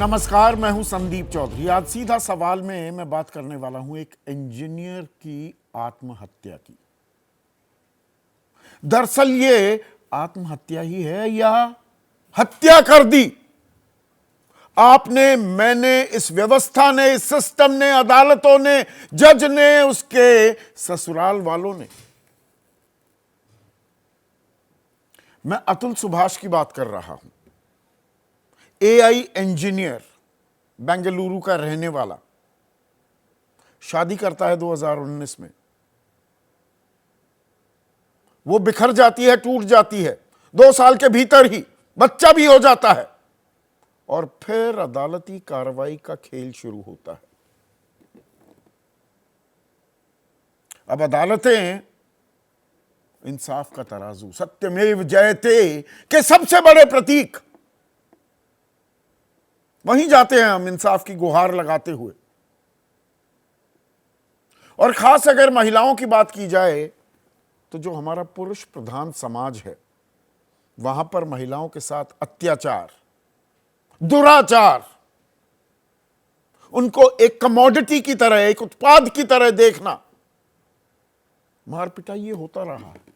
नमस्कार, मैं हूं संदीप चौधरी। आज सीधा सवाल में मैं बात करने वाला हूं एक इंजीनियर की आत्महत्या की। दरअसल ये आत्महत्या ही है या हत्या कर दी। आपने, मैंने, इस व्यवस्था ने, इस सिस्टम ने, अदालतों ने, जज ने, उसके ससुराल वालों ने। मैं अतुल सुभाष की बात कर रहा हूं। एआई इंजीनियर, बेंगलुरु का रहने वाला, शादी करता है 2019 में। वो बिखर जाती है, टूट जाती है, 2 साल के भीतर ही बच्चा भी हो जाता है और फिर अदालती कार्रवाई का खेल शुरू होता है। अब अदालतें इंसाफ का तराजू, सत्यमेव जयते के सबसे बड़े प्रतीक, वहीं जाते हैं हम इंसाफ की गुहार लगाते हुए। और खास अगर महिलाओं की बात की जाए तो जो हमारा पुरुष प्रधान समाज है, वहां पर महिलाओं के साथ अत्याचार, दुराचार, उनको एक कमोडिटी की तरह, एक उत्पाद की तरह देखना, मार पिटाई ये होता रहा है।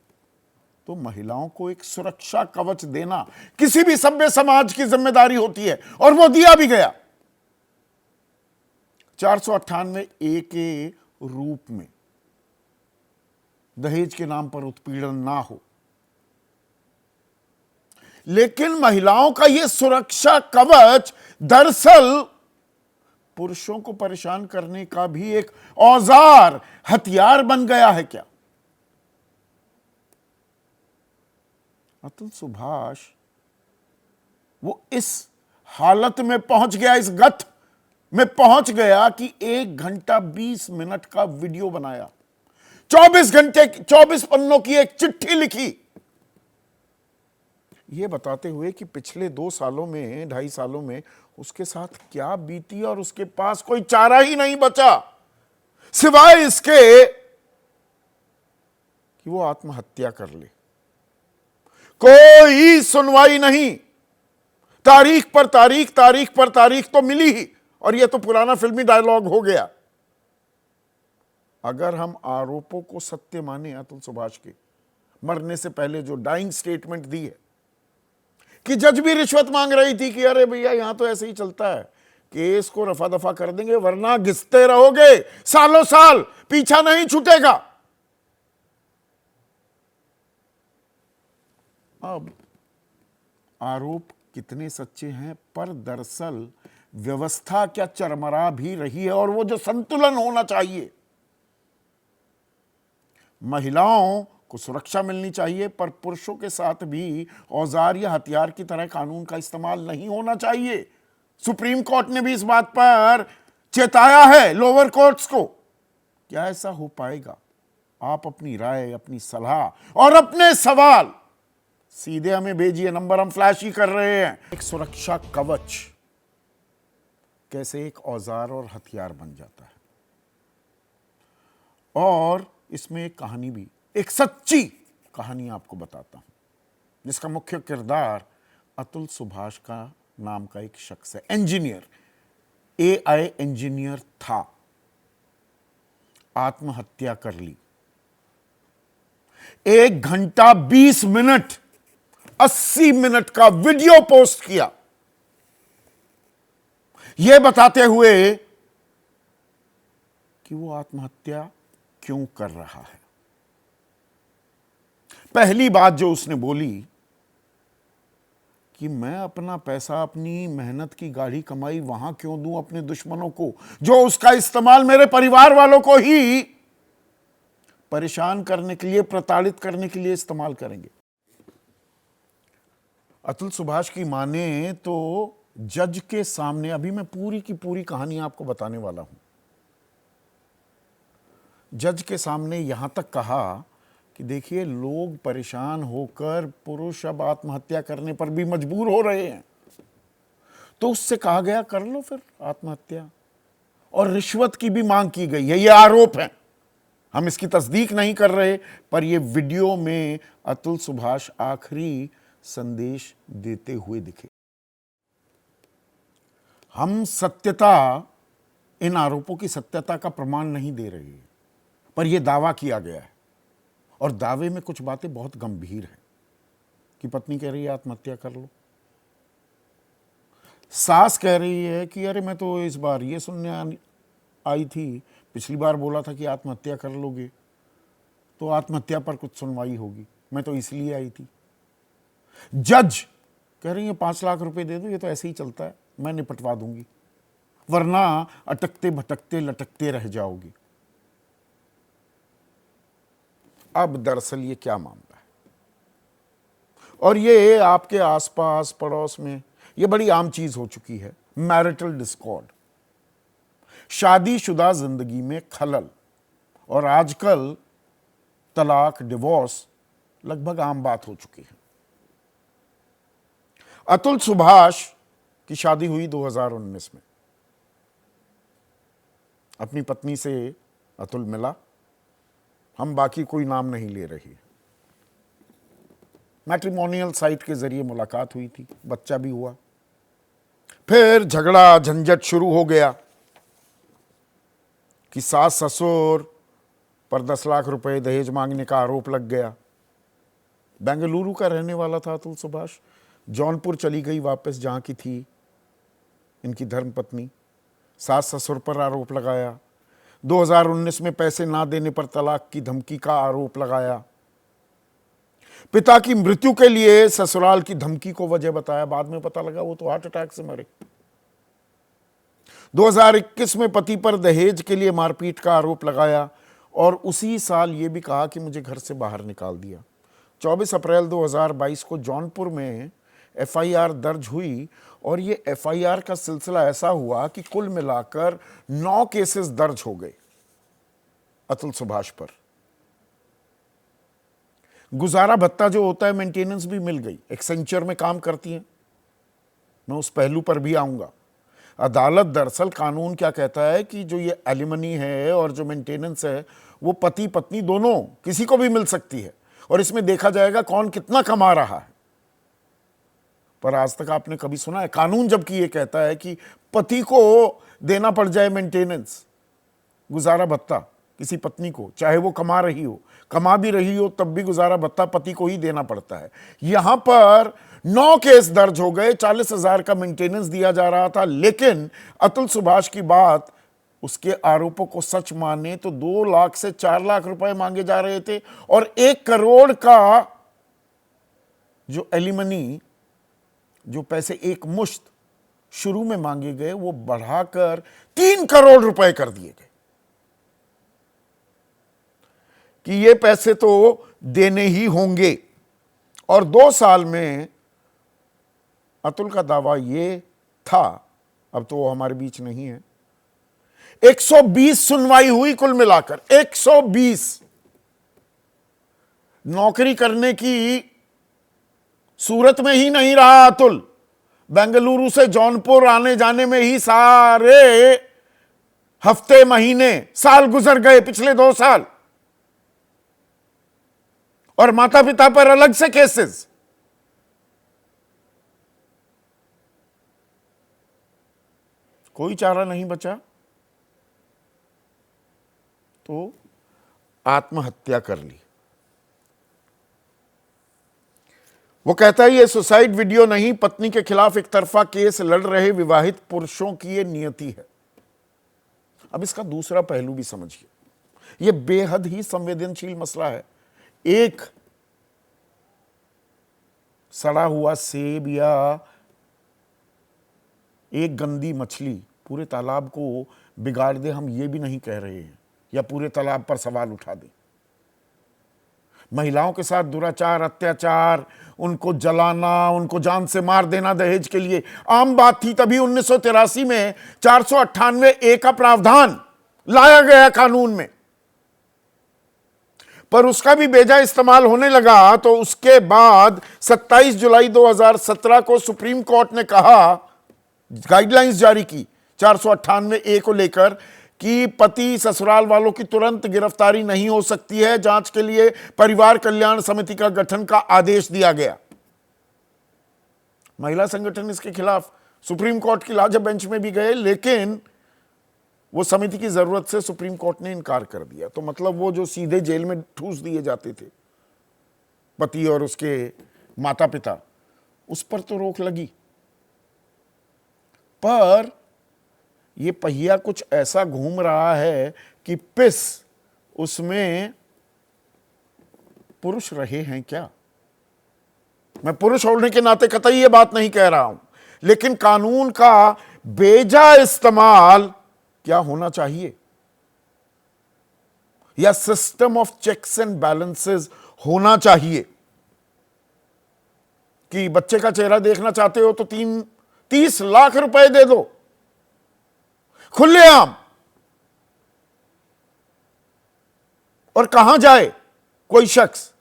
तो महिलाओं को एक सुरक्षा कवच देना किसी भी सभ्य समाज की जिम्मेदारी होती है और वो दिया भी गया। 498A के रूप में दहेज के नाम पर उत्पीड़न ना हो, लेकिन महिलाओं का यह सुरक्षा कवच दरअसल पुरुषों को परेशान करने का भी एक औजार, हथियार बन गया है क्या? अतुल सुभाष वो इस हालत में पहुंच गया, इस गत में पहुंच गया कि 1 घंटा 20 मिनट का वीडियो बनाया, 24 घंटे 24 पन्नों की एक चिट्ठी लिखी, यह बताते हुए कि पिछले 2 सालों में, 2.5 सालों में उसके साथ क्या बीती और उसके पास कोई चारा ही नहीं बचा सिवाय इसके कि वो आत्महत्या कर ले। कोई सुनवाई नहीं, तारीख पर तारीख, तारीख पर तारीख तो मिली ही, और यह तो पुराना फिल्मी डायलॉग हो गया। अगर हम आरोपों को सत्य माने, अतुल सुभाष के मरने से पहले जो डाइंग स्टेटमेंट दी है कि जज भी रिश्वत मांग रही थी कि अरे भैया यहां तो ऐसे ही चलता है, केस को रफा दफा कर देंगे वरना घिसते रहोगे सालों साल, पीछा नहीं छूटेगा। अब आरोप कितने सच्चे हैं, पर दरअसल व्यवस्था क्या चरमरा भी रही है, और वो जो संतुलन होना चाहिए, महिलाओं को सुरक्षा मिलनी चाहिए पर पुरुषों के साथ भी औजार या हथियार की तरह कानून का इस्तेमाल नहीं होना चाहिए। सुप्रीम कोर्ट ने भी इस बात पर चेताया है लोअर कोर्ट्स को। क्या ऐसा हो पाएगा? आप अपनी राय, अपनी सलाह और अपने सवाल सीधे हमें भेजिए, नंबर हम फ्लैश ही कर रहे हैं। एक सुरक्षा कवच कैसे एक औजार और हथियार बन जाता है, और इसमें एक कहानी भी, एक सच्ची कहानी आपको बताता हूं, जिसका मुख्य किरदार अतुल सुभाष का नाम का एक शख्स है, इंजीनियर, एआई इंजीनियर था, आत्महत्या कर ली। 1 घंटा 20 मिनट 80 मिनट का वीडियो पोस्ट किया, यह बताते हुए कि वो आत्महत्या क्यों कर रहा है। पहली बात जो उसने बोली कि मैं अपना पैसा, अपनी मेहनत की गाढ़ी कमाई वहां क्यों दूं अपने दुश्मनों को, जो उसका इस्तेमाल मेरे परिवार वालों को ही परेशान करने के लिए, प्रताड़ित करने के लिए इस्तेमाल करेंगे। अतुल सुभाष की माने तो जज के सामने, अभी मैं पूरी की पूरी कहानी आपको बताने वाला हूं, जज के सामने यहां तक कहा कि देखिए लोग परेशान होकर पुरुष अब आत्महत्या करने पर भी मजबूर हो रहे हैं, तो उससे कहा गया कर लो फिर आत्महत्या, और रिश्वत की भी मांग की गई है। ये आरोप है, हम इसकी तस्दीक नहीं कर रहे, पर यह वीडियो में अतुल सुभाष आखिरी संदेश देते हुए दिखे। हम सत्यता, इन आरोपों की सत्यता का प्रमाण नहीं दे रही है, पर यह दावा किया गया है और दावे में कुछ बातें बहुत गंभीर हैं कि पत्नी कह रही है आत्महत्या कर लो, सास कह रही है कि अरे मैं तो इस बार ये सुनने आई थी, पिछली बार बोला था कि आत्महत्या कर लोगे तो आत्महत्या पर कुछ सुनवाई होगी, मैं तो इसलिए आई थी। जज कह रही है 5 लाख रुपए दे दो, ये तो ऐसे ही चलता है, मैं निपटवा दूंगी, वरना अटकते भटकते लटकते रह जाओगी। अब दरअसल ये क्या मामला है, और ये आपके आसपास पड़ोस में ये बड़ी आम चीज हो चुकी है, मैरिटल डिस्कॉर्ड, शादीशुदा जिंदगी में खलल, और आजकल तलाक, डिवोर्स लगभग आम बात हो चुकी है। अतुल सुभाष की शादी हुई 2019 में। अपनी पत्नी से अतुल मिला, हम बाकी कोई नाम नहीं ले रही, मैट्रिमोनियल साइट के जरिए मुलाकात हुई थी, बच्चा भी हुआ। फिर झगड़ा झंझट शुरू हो गया कि सास ससुर पर 10 लाख रुपए दहेज मांगने का आरोप लग गया। बेंगलुरु का रहने वाला था अतुल सुभाष, जौनपुर चली गई वापस जहां की थी इनकी धर्मपत्नी, सास ससुर पर आरोप लगाया। 2019 में पैसे ना देने पर तलाक की धमकी का आरोप लगाया। पिता की मृत्यु के लिए ससुराल की धमकी को वजह बताया, बाद में पता लगा वो तो हार्ट अटैक से मरे। 2021 में पति पर दहेज के लिए मारपीट का आरोप लगाया और उसी साल ये भी कहा कि मुझे घर से बाहर निकाल दिया। 24 अप्रैल 2022 को जौनपुर में एफआईआर दर्ज हुई और ये एफआईआर का सिलसिला ऐसा हुआ कि कुल मिलाकर 9 केसेस दर्ज हो गए अतुल सुभाष पर। गुजारा भत्ता जो होता है, मेंटेनेंस भी मिल गई, एक्सेंचर में काम करती हैं, मैं उस पहलू पर भी आऊंगा। अदालत दरअसल, कानून क्या कहता है कि जो ये एलिमनी है और जो मेंटेनेंस है वो पति पत्नी दोनों किसी को भी मिल सकती है और इसमें देखा जाएगा कौन कितना कमा रहा है। पर आज तक आपने कभी सुना है कानून जबकि ये कहता है कि पति को देना पड़ जाए मेंटेनेंस, गुजारा भत्ता किसी पत्नी को, चाहे वो कमा रही हो, कमा भी रही हो तब भी गुजारा भत्ता पति को ही देना पड़ता है। यहां पर 9 केस दर्ज हो गए, 40,000 का मेंटेनेंस दिया जा रहा था। लेकिन अतुल सुभाष की बात, उसके आरोपों को सच माने तो 2 लाख से 4 लाख रुपए मांगे जा रहे थे और 1 करोड़ का जो एलिमनी, जो पैसे एक मुश्त शुरू में मांगे गए, वो बढ़ाकर 3 करोड़ रुपए कर दिए गए कि ये पैसे तो देने ही होंगे। और 2 साल में अतुल का दावा ये था, अब तो वो हमारे बीच नहीं है, 120 सुनवाई हुई कुल मिलाकर, 120। नौकरी करने की सूरत में ही नहीं रहा अतुल, बेंगलुरु से जौनपुर आने जाने में ही सारे हफ्ते, महीने, साल गुजर गए, पिछले 2 साल। और माता पिता पर अलग से केसेस। कोई चारा नहीं बचा तो आत्महत्या कर ली। वो कहता है ये सुसाइड वीडियो नहीं, पत्नी के खिलाफ एक तरफा केस लड़ रहे विवाहित पुरुषों की ये नियति है। अब इसका दूसरा पहलू भी समझिए, ये बेहद ही संवेदनशील मसला है। एक सड़ा हुआ सेब या एक गंदी मछली पूरे तालाब को बिगाड़ दे, हम ये भी नहीं कह रहे हैं, या पूरे तालाब पर सवाल उठा दे। महिलाओं के साथ दुराचार, अत्याचार, उनको जलाना, उनको जान से मार देना दहेज के लिए आम बात थी। तभी 1983 में 498A का प्रावधान लाया गया कानून में, पर उसका भी बेजा इस्तेमाल होने लगा। तो उसके बाद 27 जुलाई 2017 को सुप्रीम कोर्ट ने कहा, गाइडलाइंस जारी की 498A को लेकर कि पति ससुराल वालों की तुरंत गिरफ्तारी नहीं हो सकती है। जांच के लिए परिवार कल्याण समिति का गठन का आदेश दिया गया। महिला संगठन इसके खिलाफ सुप्रीम कोर्ट की लाजब बेंच में भी गए, लेकिन वो समिति की जरूरत से सुप्रीम कोर्ट ने इनकार कर दिया। तो मतलब वो जो सीधे जेल में ठूस दिए जाते थे पति और उसके माता पिता, उस पर तो रोक लगी, पर ये पहिया कुछ ऐसा घूम रहा है कि पिस उसमें पुरुष रहे हैं क्या। मैं पुरुष होने के नाते कतई ये बात नहीं कह रहा हूं, लेकिन कानून का बेजा इस्तेमाल क्या होना चाहिए, या system of checks and balances होना चाहिए कि बच्चे का चेहरा देखना चाहते हो तो 30 लाख रुपए दे दो खुलेआम, और कहां जाए कोई शख्स।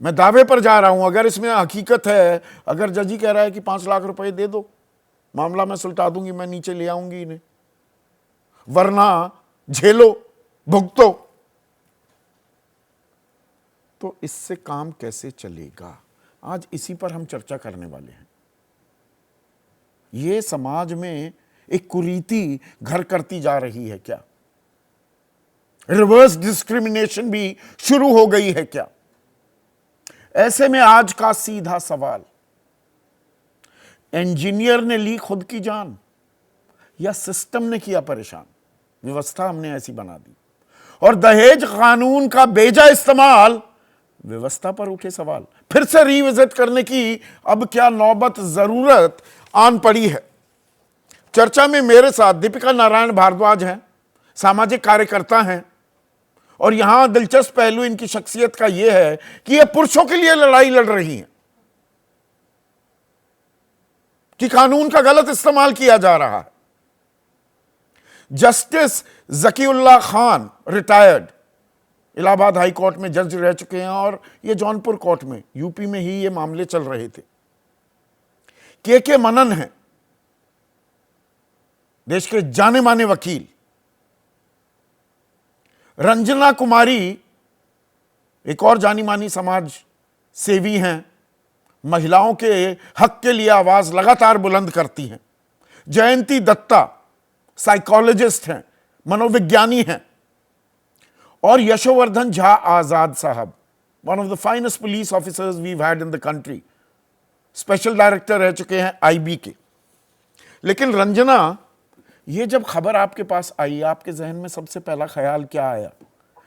मैं दावे पर जा रहा हूं, अगर इसमें हकीकत है, अगर जज ही कह रहा है कि 5 लाख रुपए दे दो, मामला मैं सुलटा दूंगी, मैं नीचे ले आऊंगी इन्हें, वरना झेलो, भुगतो, तो इससे काम कैसे चलेगा। आज इसी पर हम चर्चा करने वाले हैं। ये समाज में एक कुरीति घर करती जा रही है क्या, रिवर्स डिस्क्रिमिनेशन भी शुरू हो गई है क्या। ऐसे में आज का सीधा सवाल, इंजीनियर ने ली खुद की जान या सिस्टम ने किया परेशान। व्यवस्था हमने ऐसी बना दी, और दहेज कानून का बेजा इस्तेमाल, व्यवस्था पर उठे सवाल फिर से रिविजिट करने की अब क्या नौबत जरूरत आन पड़ी है। चर्चा में मेरे साथ दीपिका नारायण भारद्वाज हैं, सामाजिक कार्यकर्ता हैं, और यहां दिलचस्प पहलू इनकी शख्सियत का यह है कि ये पुरुषों के लिए लड़ाई लड़ रही हैं, कि कानून का गलत इस्तेमाल किया जा रहा है। Justice Zakiullah Khan retired, Allahabad high court में जज रह चुके हैं, और ये जौनपुर कोर्ट में यूपी में ही ये मामले चल रहे थे। के मनन है, देश के जाने माने वकील। रंजना कुमारी एक और जानी मानी समाज सेवी हैं, महिलाओं के हक के लिए आवाज लगातार बुलंद करती हैं। जयंती दत्ता साइकोलॉजिस्ट हैं, मनोविज्ञानी हैं। और यशोवर्धन झा आजाद साहब, one of the finest police officers we had in the country, special director रह चुके हैं आईबी के। लेकिन रंजना, ये जब खबर आपके पास आई, आपके जहन में सबसे पहला ख्याल क्या आया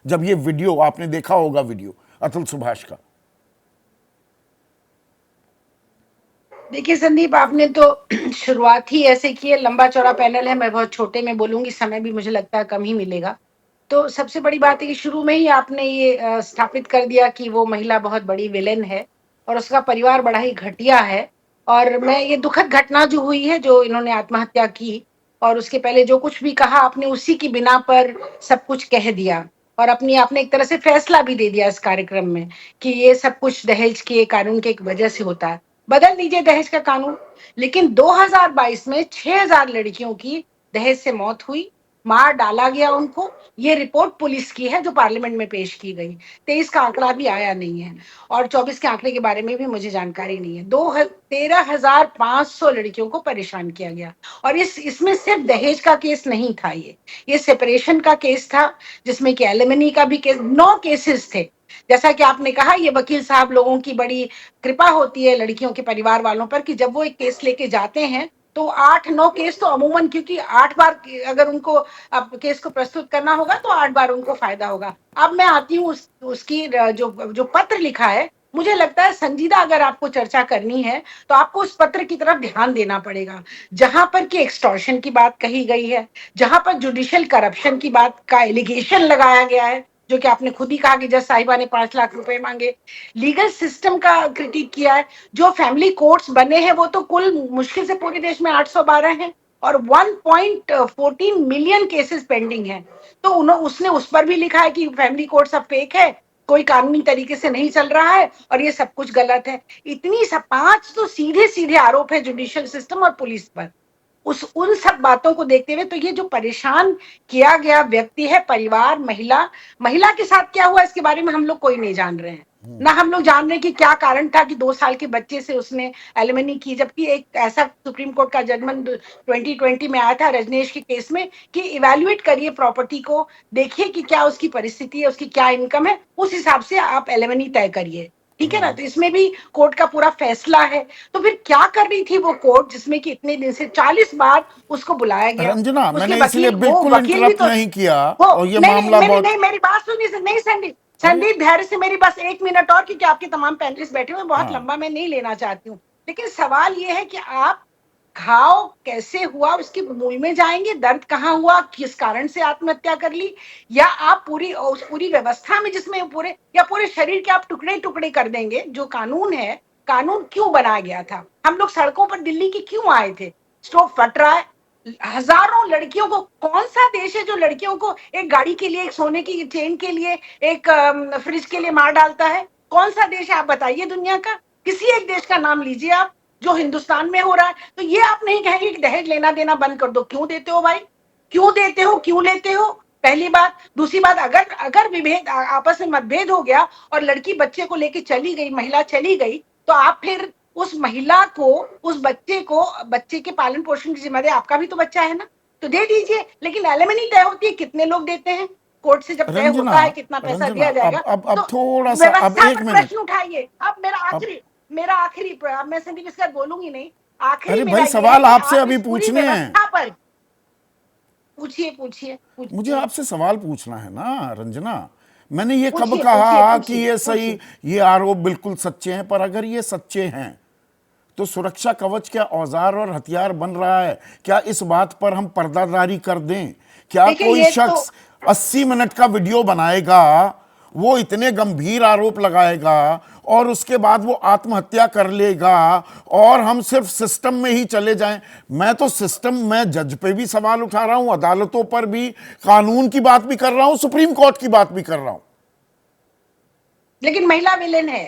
जब ये वीडियो, आपने देखा होगा वीडियो अतुल सुभाष का? देखिए संदीप, आपने तो शुरुआत ही ऐसे की है, लंबा चौड़ा पैनल है, मैं बहुत छोटे में बोलूंगी, समय भी मुझे लगता है कम ही मिलेगा। तो सबसे बड़ी बात है कि शुरू में ही आपने ये स्थापित कर दिया कि वो महिला बहुत बड़ी विलेन है और उसका परिवार बड़ा ही घटिया है। और मैं ये दुखद घटना जो हुई है, जो इन्होंने आत्महत्या की, और उसके पहले जो कुछ भी कहा आपने, उसी की बिना पर सब कुछ कह दिया, और अपनी आपने एक तरह से फैसला भी दे दिया इस कार्यक्रम में कि ये सब कुछ दहेज के कानून के एक वजह से होता है। बदल दीजिए दहेज का कानून। लेकिन 2022 में 6000 लड़कियों की दहेज से मौत हुई, मार डाला गया उनको। ये रिपोर्ट पुलिस की है जो पार्लियामेंट में पेश की गई। 23 का आंकड़ा भी आया नहीं है, और 24 के आंकड़े के बारे में भी मुझे जानकारी नहीं है। 13,500 लड़कियों को परेशान किया गया, और इसमें सिर्फ दहेज का केस नहीं था, ये सेपरेशन का केस था, जिसमें कि एलिमनी का भी केस, 9 केसेस थे। जैसा कि आपने कहा, ये वकील साहब लोगों की बड़ी कृपा होती है लड़कियों के परिवार वालों पर कि जब वो एक केस लेके जाते हैं तो 8-9 केस तो अमूमन, क्योंकि 8 बार अगर उनको अब केस को प्रस्तुत करना होगा तो 8 बार उनको फायदा होगा। अब मैं आती हूँ उसकी जो पत्र लिखा है, मुझे लगता है संजीदा अगर आपको चर्चा करनी है तो आपको उस पत्र की तरफ ध्यान देना पड़ेगा, जहां पर कि एक्सटॉर्शन की बात कही गई है, जहां पर जुडिशियल करप्शन की बात का एलिगेशन लगाया गया है, जो कि आपने खुद ही कहा कि जज साहिबा ने 5 लाख रुपए मांगे। लीगल सिस्टम का क्रिटिक किया है। जो फैमिली कोर्ट्स बने हैं वो तो कुल मुश्किल से पूरे देश में 812 हैं, और 1.14 मिलियन केसेस पेंडिंग हैं। तो उसने उस पर भी लिखा है कि फैमिली कोर्ट्स अब फेक है, कोई कानूनी तरीके से नहीं चल रहा है, और ये सब कुछ गलत है। इतनी सब 5 तो सीधे सीधे आरोप है जुडिशियल सिस्टम और पुलिस पर। उन सब बातों को देखते हुए तो ये जो परेशान किया गया व्यक्ति है, परिवार, महिला के साथ क्या हुआ इसके बारे में हम लोग कोई नहीं जान रहे हैं। ना हम लोग जान रहे कि क्या कारण था कि 2 साल के बच्चे से उसने एलिमनी की, जबकि एक ऐसा सुप्रीम कोर्ट का जजमेंट 2020 में आया था रजनेश के केस में कि इवैल्यूएट करिए प्रॉपर्टी को, देखिए कि क्या उसकी परिस्थिति है, उसकी क्या इनकम है, उस हिसाब से आप एलिमनी तय करिए। ठीक है ना, तो इसमें भी कोर्ट का पूरा फैसला है। तो फिर क्या कर रही थी वो कोर्ट, जिसमें कि इतने दिन से 40 बार उसको बुलाया गया, रंजना, उसके मैंने इसलिए वकील, वो बिल्कुल वकील भी इंटरप्ट तो नहीं किया, वो, और ये नहीं नहीं मामला मेरी बहुत। नहीं मेरी बात सुनिए, नहीं संदीप, अरे संदीप धैर्य से मेरी बस 1 मिनट और, क्योंकि आपके तमाम पैनलिस्ट बैठे हुए, बहुत हाँ, लंबा मैं नहीं लेना चाहती हूँ। लेकिन सवाल ये है कि आप घाव कैसे हुआ उसकी मूल में जाएंगे, दर्द कहाँ हुआ, किस कारण से आत्महत्या कर ली, या आप पूरी उस पूरी व्यवस्था में जिसमें पूरे या पूरे शरीर के आप टुकड़े टुकड़े कर देंगे। जो कानून है, कानून क्यों बनाया गया था, हम लोग सड़कों पर दिल्ली की क्यों आए थे, स्टोव फट रहा है, हजारों लड़कियों को, कौन सा देश है जो लड़कियों को एक गाड़ी के लिए, एक सोने की चेन के लिए, एक फ्रिज के लिए मार डालता है? कौन सा देश है आप बताइए दुनिया का, किसी एक देश का नाम लीजिए आप जो हिंदुस्तान में हो रहा है। तो ये आप नहीं कहेंगे कि दहेज लेना देना बंद कर दो। क्यों देते हो भाई, क्यों देते हो, क्यों लेते हो? पहली बात। दूसरी बात, अगर अगर विभेद, आपस में मतभेद हो गया और लड़की बच्चे को लेके चली गई, महिला चली गई, तो आप फिर उस महिला को, उस बच्चे को, बच्चे के पालन पोषण की जिम्मेदारी, आपका भी तो बच्चा है ना, तो दे दीजिए। लेकिन एलिमनी तय होती है, कितने लोग देते हैं, कोर्ट से जब तय रंजना, होता है कितना पैसा रंजना, दिया जाएगा। अब तो थोड़ा सा, अब व्यवस्था एक पर मिनट। प्रश्न उठाइए। अब अब मेरा आखिरी, मैं संदीप इसका बोलूंगी नहीं, आखिरी अरे मेरा भाई, ये है सवाल कि आपसे आप अभी इस पूरी पूछने हैं। व्यवस्था पर पूछिए, पूछिए, मुझे पूछिए, आपसे सवाल पूछना है ना रंजना। मैंने ये कब पूछिए, पूछिए, कहा कि पूछिए, ये सही, पूछिए। ये आरोप बिल्कुल सच्चे हैं? पर अगर ये सच्चे हैं तो सुरक्षा कवच क्या औजार और हथियार बन रहा है? क्या इस बात पर हम पर्दादारी कर दें? क्या देखिए कोई ये तो, शख्स 80 मिनट का वीडियो बनाएगा, वो इतने गंभीर आरोप लगाएगा, और उसके बाद वो आत्महत्या कर लेगा, और हम सिर्फ सिस्टम में ही चले जाएं? मैं तो सिस्टम में जज पे भी सवाल उठा रहा हूं, अदालतों पर भी, कानून की बात भी कर रहा हूं, सुप्रीम कोर्ट की बात भी कर रहा हूं। लेकिन महिला विलेन है,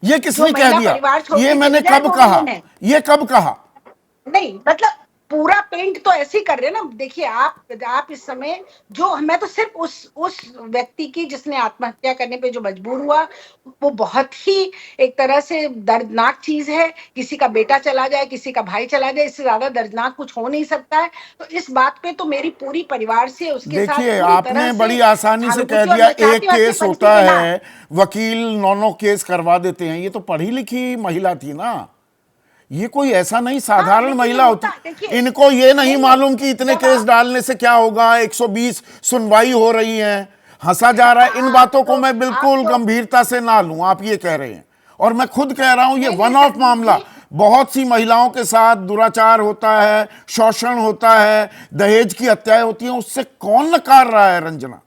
ये जो किसने कह महिला दिया? परिवार छोड़ ये के मैंने चली जाए कब वो कहा? विलेन है। ये कब कहा? नहीं मतलब पूरा पेंट तो ऐसे ही कर रहे हैं ना। देखिए आप इस समय, जो मैं तो सिर्फ उस व्यक्ति की जिसने आत्महत्या करने पे जो मजबूर हुआ, वो बहुत ही एक तरह से दर्दनाक चीज है। किसी का बेटा चला जाए, किसी का भाई चला जाए, इससे ज्यादा दर्दनाक कुछ हो नहीं सकता है। तो इस बात पे तो मेरी पूरी परिवार से, उसके साथ देखिए, पूरी तरह आपने से बड़ी आसानी से कह सहानुभूति, और दिया मैं चाहती एक हूँ ऐसी केस होता परिस्थिति ना आए। है, वकील 9 केस करवा देते हैं। ये तो पढ़ी लिखी महिला थी ना, ये कोई ऐसा नहीं हाँ साधारण लेकिन ये महिला होती। होता, देखिए, इनको ये नहीं नहीं नहीं, मालूम कि इतने जब केस आप, डालने से क्या होगा, 120 सुनवाई हो रही है, हंसा जा रहा है। इन आप बातों को तो मैं आप बिल्कुल तो गंभीरता से ना लूं, आप ये कह रहे हैं। और मैं खुद कह रहा हूं, ये नहीं नहीं वन ऑफ संदीप मामला। जी, बहुत सी महिलाओं के साथ दुराचार होता है, शोषण होता है, दहेज की हत्याएं होती हैं, उससे कौन नकार रहा है रंजना?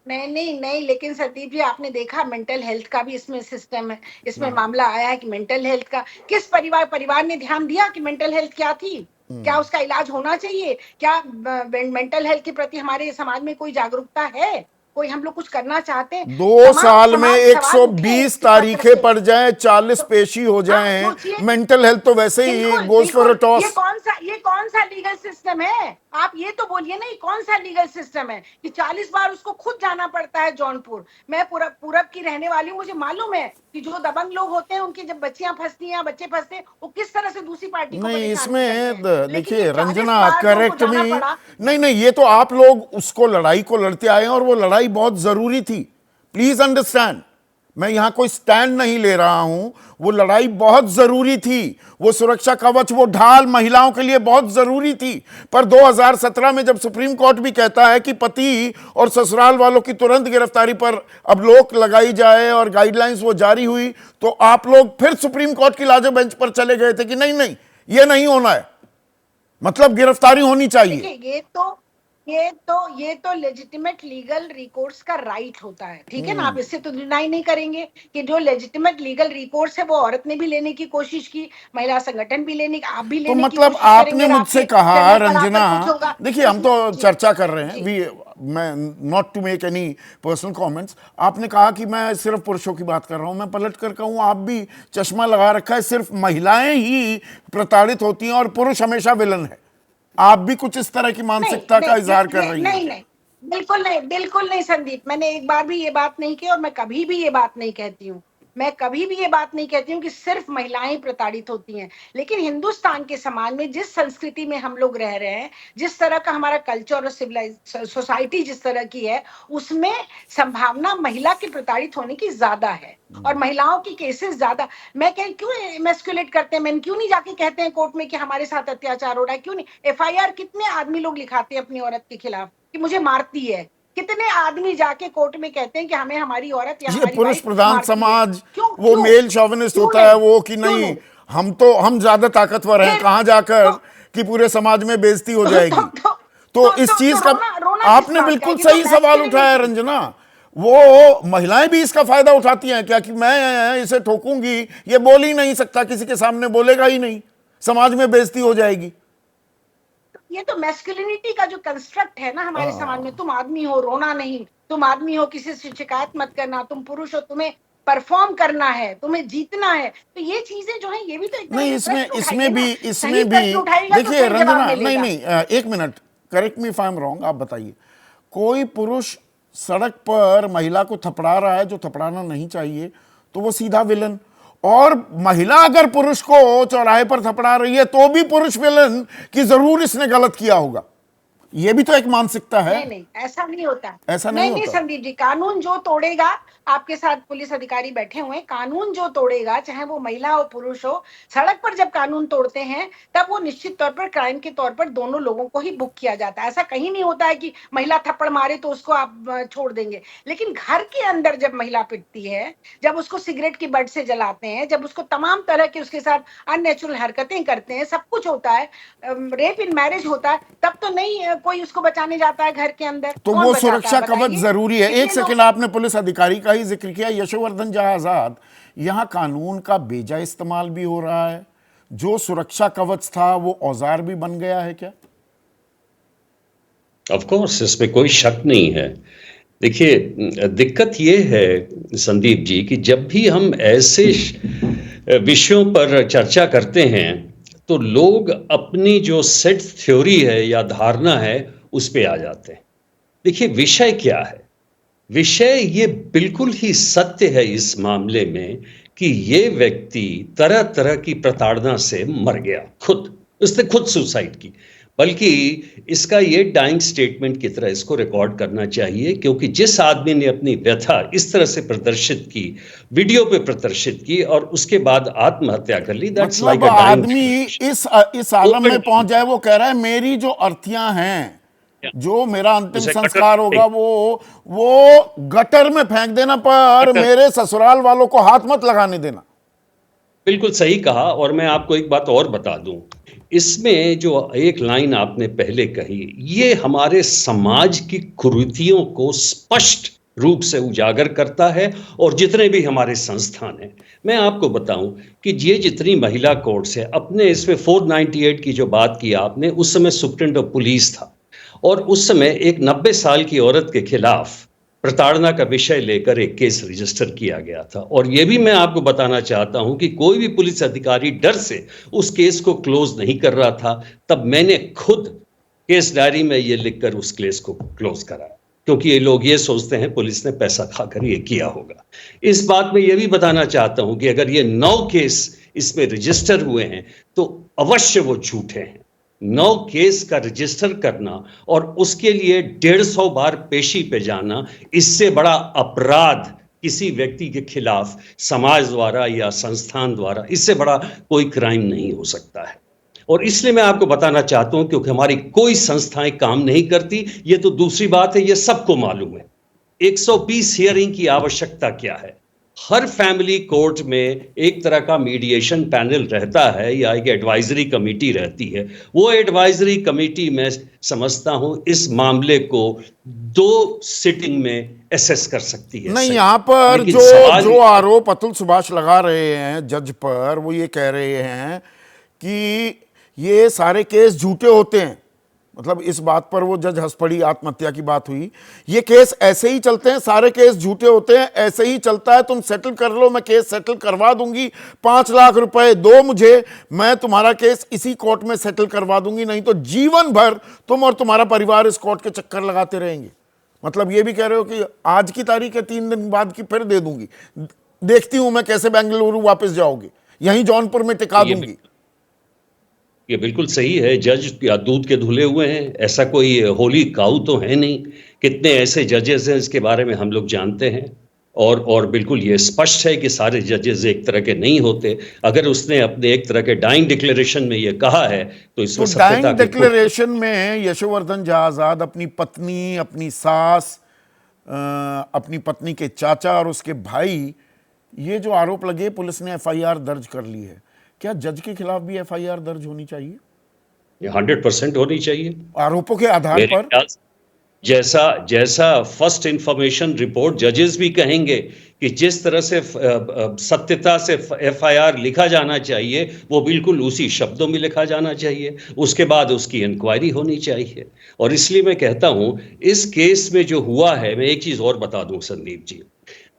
नहीं नहीं नहीं, लेकिन संदीप जी, आपने देखा मेंटल हेल्थ का भी इसमें सिस्टम है, इसमें मामला आया है कि मेंटल हेल्थ का किस परिवार ने ध्यान दिया कि मेंटल हेल्थ क्या थी, क्या उसका इलाज होना चाहिए, क्या मेंटल हेल्थ के प्रति हमारे समाज में कोई जागरूकता है, कोई हम लोग कुछ करना चाहते हैं? 2 साल में समाज सवाल उठे 120 इस सत्र तारीखें से। पड़ जाएं, 40 तो पेशी हो हाँ जाएं, सोचिए, मेंटल हेल्थ तो वैसे ही बिल्कुल गोज फॉर अ बिल्कुल, टॉस। ये कौन सा लीगल सिस्टम है? आप ये तो बोलिए ना, ये कौन सा लीगल सिस्टम है कि 40 बार उसको खुद जाना पड़ता है जौनपुर? मैं पूरब की रहने वाली हूँ, मुझे मालूम है कि जो दबंग लोग होते हैं, उनकी जब बच्चियां फंसती हैं, बच्चे फंसते हैं, वो किस तरह से दूसरी पार्टी को नहीं, परेशान करते इसमें हैं। लेकिन ये देखिए 40 रंजना, बार जो उनको करेक्ट जाना मी। पड़ा। नहीं नहीं, ये तो आप लोग उसको, लड़ाई को लड़ते आए हैं, और वो लड़ाई बहुत जरूरी थी। प्लीज अंडरस्टैंड, मैं यहां कोई स्टैंड नहीं ले रहा हूं। वो लड़ाई बहुत जरूरी थी, वो सुरक्षा कवच, वो ढाल महिलाओं के लिए बहुत जरूरी थी। पर 2017 में जब सुप्रीम कोर्ट भी कहता है कि पति और ससुराल वालों की तुरंत गिरफ्तारी पर अब रोक लगाई जाए, और गाइडलाइंस वो जारी हुई, तो आप लोग फिर सुप्रीम कोर्ट की लाजो बेंच पर चले गए थे कि नहीं नहीं, ये नहीं होना है, मतलब गिरफ्तारी होनी चाहिए। देखिए ये तो लेजिटिमेट लीगल रिकोर्स का राइट होता है, ठीक है ना, आप इससे तो डिनाई नहीं करेंगे कि जो लेजिटिमेट लीगल रिकोर्स है वो औरत ने भी लेने की कोशिश की, महिला संगठन भी लेने की, आप भी तो लेने की मतलब कोशिश करेंगे, आपने और मुझसे आपके कहा चैनल पर आकर रंजना, कुछ होगा देखिए हम उसमें। तो जी चर्चा कर रहे हैं, जी वी, मैं not to make any personal comments. आपने कहा कि मैं सिर्फ पुरुषों की बात कर रहा हूं, मैं पलट कर कहूं, आप भी चश्मा लगा रखा है, सिर्फ महिलाएं ही प्रताड़ित होती हैं और पुरुष हमेशा विलन है। आप भी कुछ इस तरह की नहीं मानसिकता का नहीं इजहार कर नहीं रही हैं नहीं क्या? नहीं बिल्कुल नहीं संदीप, मैंने एक बार भी ये बात नहीं की और मैं कभी भी ये बात नहीं कहती हूँ। मैं कभी भी ये बात नहीं कहती हूँ कि सिर्फ महिलाएं प्रताड़ित होती हैं। लेकिन हिंदुस्तान के समाज में जिस संस्कृति में हम लोग रह रहे हैं, जिस तरह का हमारा कल्चर और सिविलाइज सोसाइटी जिस तरह की है, उसमें संभावना महिला के प्रताड़ित होने की ज्यादा है और महिलाओं की केसेस ज्यादा। मैं कह क्यों एमेस्कुलेट करते हैं, मैंने क्यों नहीं जाके कहते हैं कोर्ट में कि हमारे साथ अत्याचार हो रहा है, क्यों नहीं? एफआईआर कितने आदमी लोग लिखाते हैं अपनी औरत के खिलाफ कि मुझे मारती है? कितने आदमी जाके कोर्ट में कहते हैं कि हमें हमारी औरत या ये हमारी पुरुष वाइफ प्रधान मारती है? समाज, क्यों वो क्यों मेल शॉविनिस्ट क्यों होता है नहीं? वो कि क्यों नहीं, नहीं? हम ज्यादा ताकतवर हैं, फिर कहां जाकर तो कि पूरे समाज में बेइज्जती हो तो जाएगी। तो तो, तो इस चीज का रोना रोना किस आपने बात का है? बिल्कुल ये तो सही सवाल उठाया मैस्कुलिनिटी। रंजना। वो महिलाएं भी इसका फायदा उठाती हैं क्या कि मैं इसे ठोकूंगी, ये बोल ही नहीं सकता, किसी के सामने बोलेगा ही नहीं, समाज में बेइज्जती हो जाएगी। ये तो मैस्कुलिनिटी का जो कंस्ट्रक्ट है ना हमारे समाज में, तुम आदमी हो रोना नहीं, तुम आदमी हो किसी से शिकायत मत करना, तुम पुरुष हो तुम्हें परफॉर्म करना है, तुम्हें जीतना है। तो ये चीजें जो है ये भी तो एक तरह नहीं, से इसमें प्रश्न उठाइए इसमें ना। भी सही इसमें भी प्रश्न उठाएगा तो देखिए सही जवाब रंजना, नहीं मिलेगा। नहीं, एक minute, correct me if I am wrong, आप बताइए। कोई पुरुष सड़क पर महिला को थपड़ा रहा है जो थपड़ाना नहीं चाहिए, तो वो सीधा विलन। और महिला अगर पुरुष को चौराहे पर थपड़ा रही है तो भी पुरुष विलन कि जरूर इसने गलत किया होगा। ये भी तो एक मानसिकता है। नहीं ऐसा नहीं होता। ऐसा नहीं नहीं होता। संदीप जी, कानून जो तोड़ेगा, आपके साथ पुलिस अधिकारी बैठे हुए हैं, कानून जो तोड़ेगा चाहे वो महिला हो पुरुष हो, सड़क पर जब कानून तोड़ते हैं तब वो निश्चित तौर पर क्राइम के तौर पर दोनों लोगों को ही बुक किया जाता है। ऐसा कहीं नहीं होता है कि महिला थप्पड़ मारे तो उसको आप छोड़ देंगे। लेकिन घर के अंदर जब महिला पिटती है, जब उसको सिगरेट की बट से जलाते हैं, जब उसको तमाम तरह के उसके साथ अननेचुरल हरकतें करते हैं, सब कुछ होता है, रेप इन मैरिज होता है, तब तो नहीं कोई उसको बचाने जाता है घर के अंदर। तो कौन वो बचाता है सुरक्षा कवच बताइए? जरूरी है। एक इतने लोग सेकंड, आपने पुलिस अधिकारी का ही जिक्र किया, यशोवर्धन झा आजाद, यहां कानून का बेजा इस्तेमाल भी हो रहा है, जो सुरक्षा कवच था वो औजार भी बन गया है क्या? ऑफ कोर्स, इसमें कोई शक नहीं है। देखिए, दिक्कत ये है संदीप जी कि जब भी हम ऐसे विषयों पर चर्चा करते हैं तो लोग अपनी जो सेट थ्योरी है या धारणा है उस पे आ जाते हैं। देखिए, विषय क्या है? विषय ये बिल्कुल ही सत्य है इस मामले में कि ये व्यक्ति तरह तरह की प्रताड़ना से मर गया, उसने खुद सुसाइड की। बल्कि इसका ये डाइंग स्टेटमेंट की तरह इसको रिकॉर्ड करना चाहिए, क्योंकि जिस आदमी ने अपनी व्यथा इस तरह से प्रदर्शित की, वीडियो पे प्रदर्शित की और उसके बाद आत्महत्या कर ली, दैट्स लाइक मतलब अ डाइंग आदमी इस आलम में पहुंच जाए, वो कह रहा है मेरी जो अर्थियां हैं, जो मेरा अंतिम उसे संस्कार होगा वो गटर में फेंक देना, पर मेरे ससुराल वालों को हाथ मत लगाने देना। बिल्कुल सही कहा। और मैं आपको एक बात और बता दूं, इसमें जो एक लाइन आपने पहले कही, ये हमारे समाज की कुरीतियों को स्पष्ट रूप से उजागर करता है। और जितने भी हमारे संस्थान हैं, मैं आपको बताऊं कि ये जितनी महिला कोर्ट्स है, अपने इसमें 498 की जो बात की आपने, उस समय सुप्रीटेंडेंट ऑफ पुलिस था और उस समय एक 90 साल की औरत के खिलाफ प्रताड़ना का विषय लेकर एक केस रजिस्टर किया गया था। और यह भी मैं आपको बताना चाहता हूं कि कोई भी पुलिस अधिकारी डर से उस केस को क्लोज नहीं कर रहा था। तब मैंने खुद केस डायरी में यह लिखकर उस केस को क्लोज कराया, क्योंकि ये लोग ये सोचते हैं पुलिस ने पैसा खाकर ये किया होगा। इस बात में यह भी बताना चाहता हूं कि अगर ये 9 केस इसमें रजिस्टर हुए हैं तो अवश्य वो झूठे हैं। 9 केस का रजिस्टर करना और उसके लिए 150 बार पेशी पे जाना, इससे बड़ा अपराध किसी व्यक्ति के खिलाफ समाज द्वारा या संस्थान द्वारा, इससे बड़ा कोई क्राइम नहीं हो सकता है। और इसलिए मैं आपको बताना चाहता हूं, क्योंकि हमारी कोई संस्थाएं काम नहीं करती, ये तो दूसरी बात है, ये सबको मालूम है। 120 हियरिंग की आवश्यकता क्या है? हर फैमिली कोर्ट में एक तरह का मीडिएशन पैनल रहता है या एक एडवाइजरी कमेटी रहती है। वो एडवाइजरी कमेटी मैं समझता हूं इस मामले को 2 सिटिंग में एसेस कर सकती है। नहीं, यहां पर जो आरोप अतुल सुभाष लगा रहे हैं जज पर, वो ये कह रहे हैं कि ये सारे केस झूठे होते हैं। मतलब इस बात पर वो जज हंस पड़ी, आत्महत्या की बात हुई, ये केस ऐसे ही चलते हैं, सारे केस झूठे होते हैं, ऐसे ही चलता है, तुम सेटल कर लो, मैं केस सेटल करवा दूंगी, 5 लाख रुपए दो मुझे, मैं तुम्हारा केस इसी कोर्ट में सेटल करवा दूंगी, नहीं तो जीवन भर तुम और तुम्हारा परिवार इस कोर्ट के चक्कर लगाते रहेंगे। मतलब ये भी कह रहे हो कि आज की तारीख है, 3 दिन बाद की फिर दे दूंगी, देखती हूं मैं कैसे बेंगलुरु वापस जाओगे, यहीं जौनपुर में टिका दूंगी। ये बिल्कुल सही है। जज या दूध के धुले हुए हैं, ऐसा कोई होली काऊ तो है नहीं। कितने ऐसे जजेस हैं इसके बारे में हम लोग जानते हैं, और बिल्कुल ये स्पष्ट है कि सारे जजेस एक तरह के नहीं होते। अगर उसने अपने एक तरह के डाइंग डिक्लेरेशन में ये कहा है तो इसमें तो सत्यता डाइंग की डिक्लेरेशन में यशोवर्धन झा आजाद अपनी पत्नी, अपनी सास, अपनी पत्नी के चाचा और उसके भाई, ये जो आरोप लगे, पुलिस ने एफआईआर दर्ज कर ली है। क्या जज के खिलाफ भी एफआईआर दर्ज होनी चाहिए? 100% होनी चाहिए आरोपों के आधार मेरे पर? ख्याल से। जैसा जैसा फर्स्ट इंफॉर्मेशन रिपोर्ट जजेस भी कहेंगे कि जिस तरह से सत्यता से एफआईआर लिखा जाना चाहिए, वो बिल्कुल उसी शब्दों में लिखा जाना चाहिए। उसके बाद उसकी इंक्वायरी होनी चाहिए। और इसलिए मैं कहता हूं, इस केस में जो हुआ है, मैं एक चीज और बता दूं संदीप जी,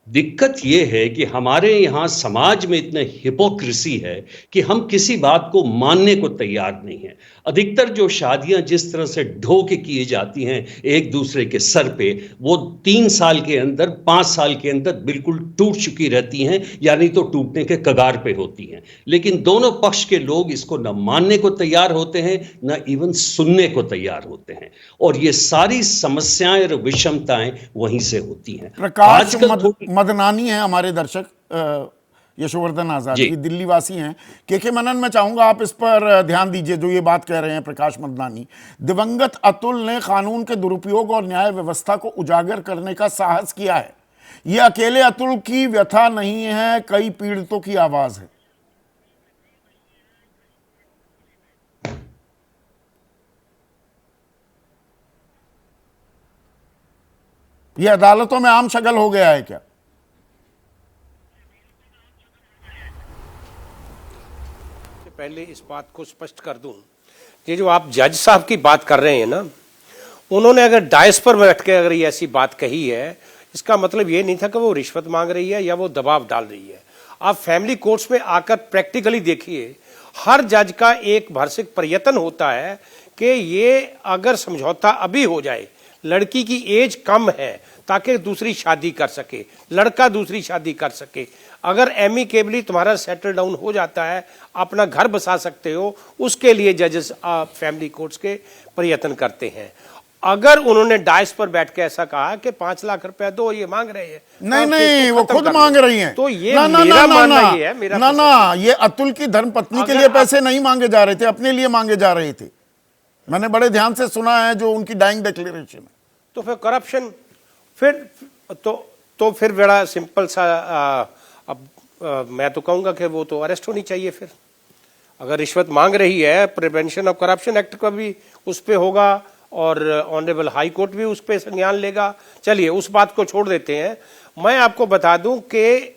दिक्कत यह है कि हमारे यहां समाज में इतनी हिपोक्रेसी है कि हम किसी बात को मानने को तैयार नहीं है। अधिकतर जो शादियां जिस तरह से ढो के की जाती हैं एक दूसरे के सर पे, वो 3 साल के अंदर, 5 साल के अंदर बिल्कुल टूट चुकी रहती हैं, यानी तो टूटने के कगार पे होती हैं। लेकिन दोनों पक्ष के लोग इसको न मानने को तैयार होते हैं, न इवन सुनने को तैयार होते हैं, और ये सारी समस्याएं और विषमताएं वहीं से होती हैं। प्रकाश मदनानी है हमारे दर्शक, यशोवर्धन आजाद जी, दिल्ली वासी हैं। के मनन, मैं चाहूंगा आप इस पर ध्यान दीजिए जो ये बात कह रहे हैं प्रकाश मदनानी। दिवंगत अतुल ने कानून के दुरुपयोग और न्याय व्यवस्था को उजागर करने का साहस किया है। ये अकेले अतुल की व्यथा नहीं है, कई पीड़ितों की आवाज है। ये अदालतों में आम शगल हो गया है क्या? पहले इस बात को स्पष्ट कर दूं, ये जो आप जज साहब की बात कर रहे हैं ना, उन्होंने अगर डायस पर बैठ के अगर ये ऐसी बात कही है, इसका मतलब ये नहीं था कि वो रिश्वत मांग रही है या वो दबाव डाल रही है। आप फैमिली कोर्ट्स में आकर प्रैक्टिकली देखिए, हर जज का एक भरसक प्रयत्न होता है कि ये अगर समझौता अभी हो जाए, लड़की की एज कम है ताकि दूसरी शादी कर सके, लड़का दूसरी शादी कर सके, अगर एमिकेबली तुम्हारा सेटल डाउन हो जाता है, अपना घर बसा सकते हो, उसके लिए जजेस फैमिली कोर्ट्स के प्रयत्न करते हैं। अगर उन्होंने डाइस पर बैठ के ऐसा कहा कि 5 लाख रुपया दो, ये मांग रहे हैं, नहीं, वो खुद मांग रही हैं। तो ये मेरा मानना ये है, मेरा ये अतुल की धर्मपत्नी के लिए पैसे नहीं मांगे जा रहे थे, अपने लिए मांगे जा रहे थे। मैंने बड़े ध्यान से सुना है जो उनकी डाइंग डिक्लेरेशन है। तो फिर करप्शन, फिर फिर बड़ा सिंपल सा, अब मैं तो कहूंगा कि वो तो अरेस्ट होनी चाहिए। फिर अगर रिश्वत मांग रही है, प्रिवेंशन ऑफ करप्शन एक्ट का भी उस पर होगा और ऑनरेबल हाई कोर्ट भी उस पर संज्ञान लेगा। चलिए उस बात को छोड़ देते हैं। मैं आपको बता दूं कि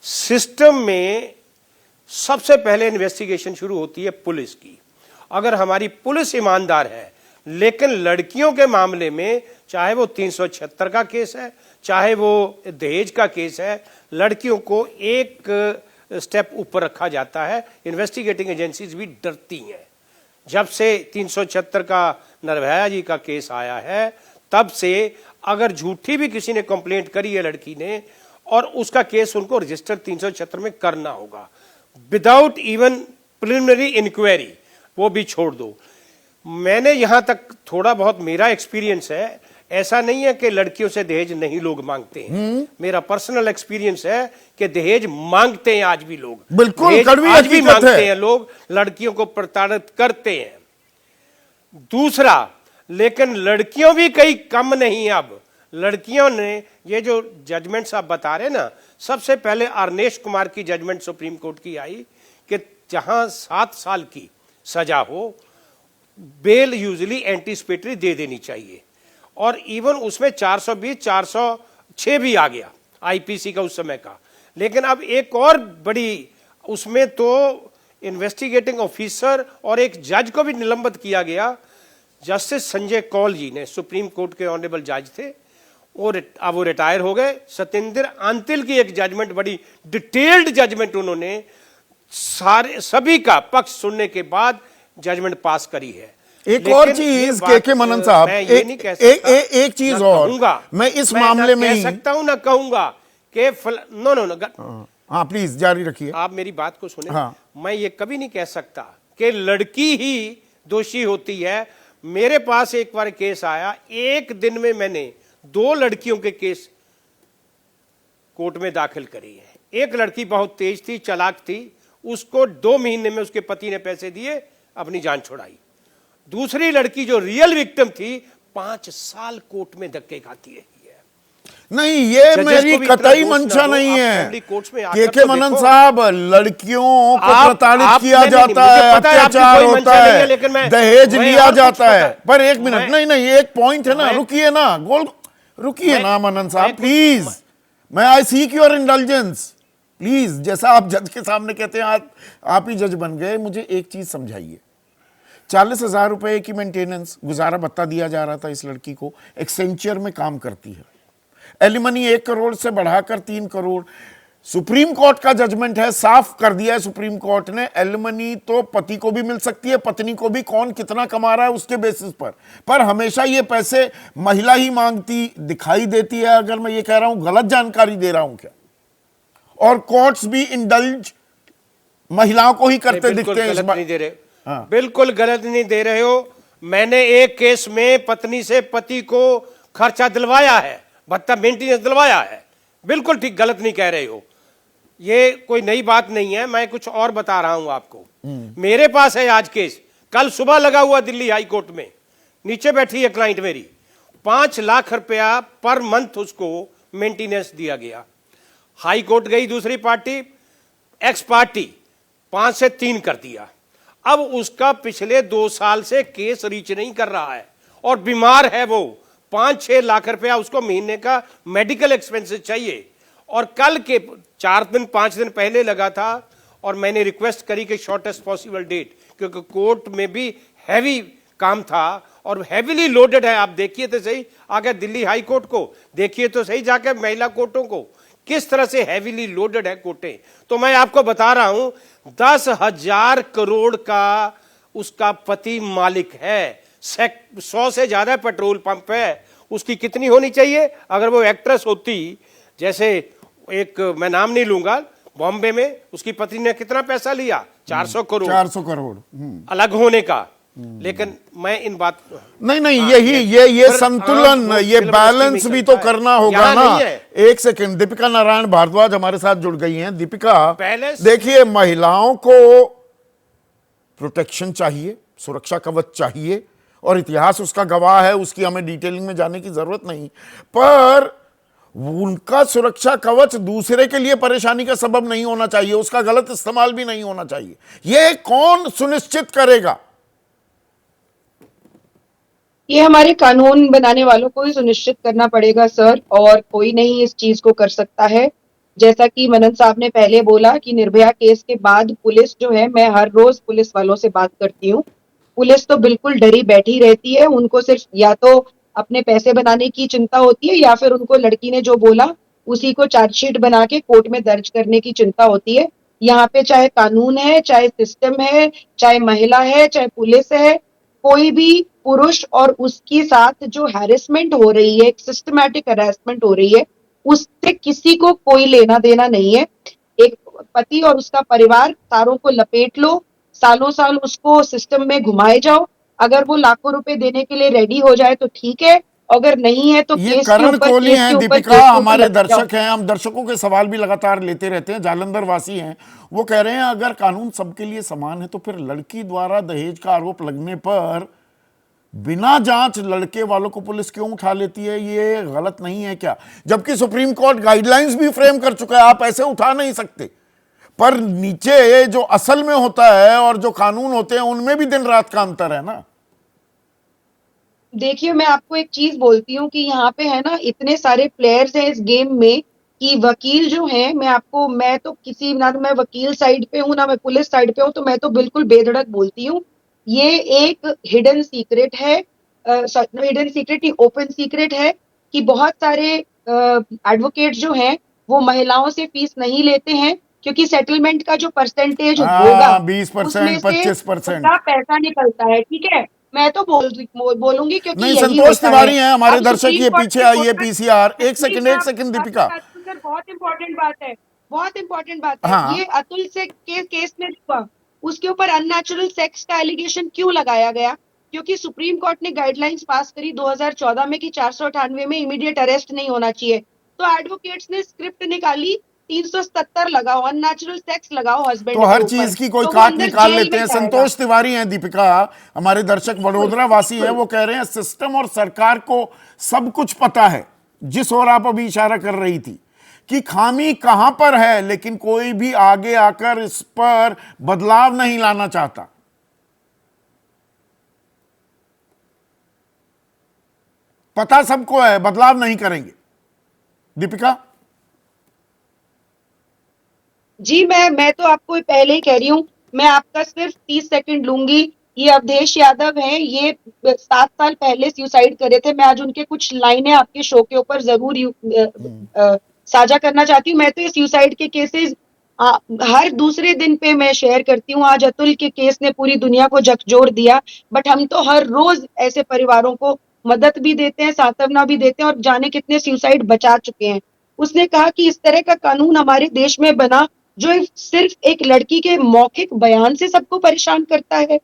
सिस्टम में सबसे पहले इन्वेस्टिगेशन शुरू होती है पुलिस की। अगर हमारी पुलिस ईमानदार है, लेकिन लड़कियों के मामले में, चाहे वो 376 का केस है, चाहे वो दहेज का केस है, लड़कियों को एक स्टेप ऊपर रखा जाता है। इन्वेस्टिगेटिंग एजेंसीज भी डरती हैं। जब से 376 का निर्भया जी का केस आया है, तब से अगर झूठी भी किसी ने कंप्लेंट करी है लड़की ने, और उसका केस उनको रजिस्टर 376 में करना होगा, विदाउट इवन प्रिलिमिनरी इंक्वायरी, वो भी छोड़ दो। मैंने यहां तक थोड़ा बहुत मेरा एक्सपीरियंस है, ऐसा नहीं है कि लड़कियों से दहेज नहीं लोग मांगते हैं। मेरा पर्सनल एक्सपीरियंस है कि दहेज मांगते हैं आज भी लोग, बिल्कुल कड़वी आज भी हकीकत मांगते है। हैं लोग, लड़कियों को प्रताड़ित करते हैं। दूसरा, लेकिन लड़कियों भी कई कम नहीं। अब लड़कियों ने ये जो जजमेंट्स आप बता रहे ना, सबसे पहले अर्नेश कुमार की जजमेंट सुप्रीम कोर्ट की आई कि जहां 7 साल की सजा हो, बेल यूजुअली एंटीसिपेटरी दे देनी चाहिए। और इवन उसमें 420, 406 भी आ गया आईपीसी का उस समय का। लेकिन अब एक और बड़ी, उसमें तो इन्वेस्टिगेटिंग ऑफिसर और एक जज को भी निलंबित किया गया। जस्टिस संजय कौल जी ने, सुप्रीम कोर्ट के ऑनरेबल जज थे, अब वो रिटायर हो गए। सत्येंद्र अंतिल की एक जजमेंट, बड़ी डिटेल्ड जजमेंट, उन्होंने सभी का पक्ष सुनने के बाद जजमेंट पास करी है। एक और लेकिन ये चीज बात, के मनन साहब, मैं ये नहीं कह सकता, एक चीज ना और कहूंगा, मैं इस ना मामले में कह ही, सकता हूं ना कहूंगा कि नो नो नो, हाँ प्लीज जारी रखिए। आप मेरी बात को सुने। हाँ। मैं ये कभी नहीं कह सकता कि लड़की ही दोषी होती है। मेरे पास एक बार केस आया, एक दिन में मैंने 2 लड़कियों के केस कोर्ट में दाखिल करी है। एक लड़की बहुत तेज थी, चालाक थी, उसको 2 महीने में उसके पति ने पैसे दिए, अपनी जान छुड़ाई। दूसरी लड़की जो रियल विक्टिम थी, 5 साल कोर्ट में धक्के खाती है। नहीं, ये जजेस मेरी को भी इतना कतई दोष ना मंशा दो, नहीं आप है फैमिली कोर्ट्स में आकर के तो मनन देखो। साहब, लड़कियों को प्रताड़ित किया नहीं, जाता मुझे है, पता है आपकी अत्याचार कोई मंशा होता नहीं है, है, लेकिन दहेज मैं लिया और कुछ जाता है। पता- पर एक मिनट, मैं- नहीं, एक पॉइंट है ना, मैं- रुकिए ना, रुकिए मैं- ना मनन साहब, मैं कुछ- प्लीज। मैं आई सीक योर इंडल्जेंस प्लीज। जैसा आप जज के सामने कहते हैं, आप ही जज बन गए। मुझे एक चीज समझाइए, 40,000 रुपए की मेंटेनेंस, गुजारा भत्ता दिया जा रहा था इस लड़की को, एक्सेंचर में काम करती है, एलिमनी 1 करोड़ से बढ़ाकर 3 करोड़। सुप्रीम कोर्ट का जजमेंट है, साफ कर दिया है सुप्रीम कोर्ट ने, एलिमनी तो पति को भी मिल सकती है, पत्नी को भी, कौन कितना कमा रहा है उसके बेसिस पर हमेशा ये पैसे महिला ही मांगती दिखाई देती है। अगर मैं ये कह रहा हूं, गलत जानकारी दे रहा हूं क्या? और कोर्ट्स भी इंडल्ज महिलाओं को ही करते बिल्कुल दिखते हैं इस गलत बार। नहीं दे रहे। हाँ। बिल्कुल गलत नहीं दे रहे हो। मैंने एक केस में पत्नी से पति को खर्चा दिलवाया है, भत्ता मेंटेनेंस दिलवाया है। बिल्कुल ठीक, गलत नहीं कह रहे हो। ये कोई नई बात नहीं है, मैं कुछ और बता रहा हूं आपको। मेरे पास है आज केस, कल सुबह लगा हुआ दिल्ली हाई कोर्ट में। नीचे बैठी है क्लाइंट मेरी, 5 लाख रुपया पर मंथ उसको मेंटेनेंस दिया गया। हाई कोर्ट गई दूसरी पार्टी, एक्स पार्टी 5 से 3 कर दिया। अब उसका पिछले 2 साल से केस रीच नहीं कर रहा है और बीमार है वो। 5-6 लाख रुपया उसको महीने का मेडिकल एक्सपेंसेस चाहिए। और कल के 4 दिन 5 दिन पहले लगा था और मैंने रिक्वेस्ट करी कि शॉर्टेस्ट पॉसिबल डेट, क्योंकि कोर्ट में भी हैवी काम था और हैवीली लोडेड है। आप देखिए तो सही, आगे दिल्ली हाई कोर्ट को देखिए तो सही, जाके महिला कोर्टों को किस तरह से हैवीली लोडेड है कोर्टें। तो मैं आपको बता रहा हूं, 10,000 करोड़ का उसका पति मालिक है। 100 से ज्यादा पेट्रोल पंप है। उसकी कितनी होनी चाहिए? अगर वो एक्ट्रेस होती, जैसे एक, मैं नाम नहीं लूंगा, बॉम्बे में उसकी पत्नी ने कितना पैसा लिया? 400 करोड़। 400 करोड़ अलग होने का। लेकिन मैं इन बात नहीं, हाँ, यही ये पर संतुलन, वो ये फिल्म बैलेंस इंडस्ट्री में भी तो चलता है। करना होगा यहाँ ना। नहीं है। एक सेकंड, दीपिका नारायण भारद्वाज हमारे साथ जुड़ गई हैं। दीपिका, पहले देखिए, महिलाओं को प्रोटेक्शन चाहिए, सुरक्षा कवच चाहिए, और इतिहास उसका गवाह है, उसकी हमें डिटेलिंग में जाने की जरूरत नहीं। पर उनका सुरक्षा कवच दूसरे के लिए परेशानी का सबब नहीं होना चाहिए, उसका गलत इस्तेमाल भी नहीं होना चाहिए। यह कौन सुनिश्चित करेगा? ये हमारे कानून बनाने वालों को ही सुनिश्चित करना पड़ेगा सर, और कोई नहीं इस चीज को कर सकता है। जैसा कि मनन साहब ने पहले बोला कि निर्भया केस के बाद पुलिस जो है, मैं हर रोज पुलिस वालों से बात करती हूँ, पुलिस तो बिल्कुल डरी बैठी रहती है। उनको सिर्फ या तो अपने पैसे बनाने की चिंता होती है, या फिर उनको लड़की ने जो बोला उसी को चार्जशीट बना के कोर्ट में दर्ज करने की चिंता होती है। यहाँ पे चाहे कानून है, चाहे सिस्टम है, चाहे महिला है, चाहे पुलिस है, कोई भी पुरुष और उसके साथ जो हैरेसमेंट हो रही है, एक सिस्टमैटिक हैरेसमेंट हो रही है, उससे किसी को कोई लेना देना नहीं है। एक पति और उसका परिवार, तारों को लपेट लो, सालों साल उसको सिस्टम में घुमाए जाओ। अगर वो लाखों रुपए देने के लिए रेडी हो जाए तो ठीक है, अगर नहीं है तो ये केस के करण ऊपर कोहली केस हैं, के ऊपर दीपिका केस के ऊपर हमारे लग जाओ। दर्शक हैं, हम दर्शकों के सवाल भी लगातार लेते रहते हैं। जालंधर वासी हैं, वो कह रहे हैं अगर कानून सबके लिए समान है तो फिर लड़की द्वारा दहेज का आरोप लगने पर बिना जांच लड़के वालों को पुलिस क्यों उठा लेती है? ये गलत नहीं है क्या? जबकि सुप्रीम कोर्ट गाइडलाइंस भी फ्रेम कर चुका है, आप ऐसे उठा नहीं सकते। पर नीचे जो असल में होता है और जो कानून होते हैं उनमें भी दिन रात का अंतर है ना। देखिए, मैं आपको एक चीज बोलती हूँ कि यहाँ पे है ना, इतने सारे प्लेयर्स हैं इस गेम में कि वकील जो है, मैं तो किसी, ना तो मैं वकील साइड पे हूँ ना मैं पुलिस साइड पे हूँ, तो मैं तो बिल्कुल बेधड़क बोलती हूँ। ये एक हिडन सीक्रेट है, हिडन सीक्रेट नहीं, ओपन सीक्रेट है कि बहुत सारे एडवोकेट जो हैं वो महिलाओं से फीस नहीं लेते हैं, क्योंकि सेटलमेंट का जो परसेंटेज होगा 20%, उसमें से 25%। उनका पैसा निकलता है, ठीक है। मैं तो बोलूंगी क्योंकि नहीं, यही संतोष होता तिवारी हैं हमारे अब दर्शक, सुप्रीम ये कोर्ट पीछे ने आइए बोला- पीसीआर, एक नहीं सेकंड साहब, दीपिका। सर बहुत इंपॉर्टेंट बात है, बहुत इंपॉर्टेंट बात है। हाँ, ये अतुल से केस में हुआ, उसके ऊपर अननेचुरल सेक्स का एलिगेशन क्यों लगाया गया? क्योंकि सुप्रीम कोर्ट ने गाइडलाइंस पास करी 2014 में कि 498 में इमीडिएट अरेस्ट नहीं होना चाहिए। तो एडवोकेट्स ने स्क्रिप्ट निकाली, 377 लगाओ, अननेचुरल सेक्स लगाओ हस्बैंड तो के हर ऊपर, चीज की कोई तो वो काट अंदर निकाल जेल लेते में हैं। जाएगा। संतोष तिवारी हैं दीपिका, हमारे दर्शक वडोदरा वासी हैं, वो कह रहे हैं सिस्टम और सरकार को सब कुछ पता है, जिस ओर आप अभी इशारा कर रही थी कि खामी कहां पर है, लेकिन कोई भी आगे आकर इस पर बदलाव नहीं लाना चाहता। पता सबको है, बदलाव नहीं करेंगे। दीपिका, जी मैं तो आपको पहले ही कह रही हूँ, मैं आपका सिर्फ 30 सेकंड लूंगी। ये अवधेश यादव हैं, ये 7 साल पहले सुसाइड करे थे। मैं आज उनके कुछ लाइनें आपके शो के ऊपर जरूर साझा करना चाहती हूँ। मैं तो ये सुसाइड के केसेस हर दूसरे दिन पे मैं शेयर करती हूँ। आज अतुल के केस ने पूरी दुनिया को झकझोर दिया, बट हम तो हर रोज ऐसे परिवारों को मदद भी देते हैं, सांत्वना भी देते हैं, और जाने कितने सुसाइड बचा चुके हैं। उसने कहा कि इस तरह का कानून हमारे देश में बना जो सिर्फ एक लड़की के मौखिक बयान से सबको परेशान करता है।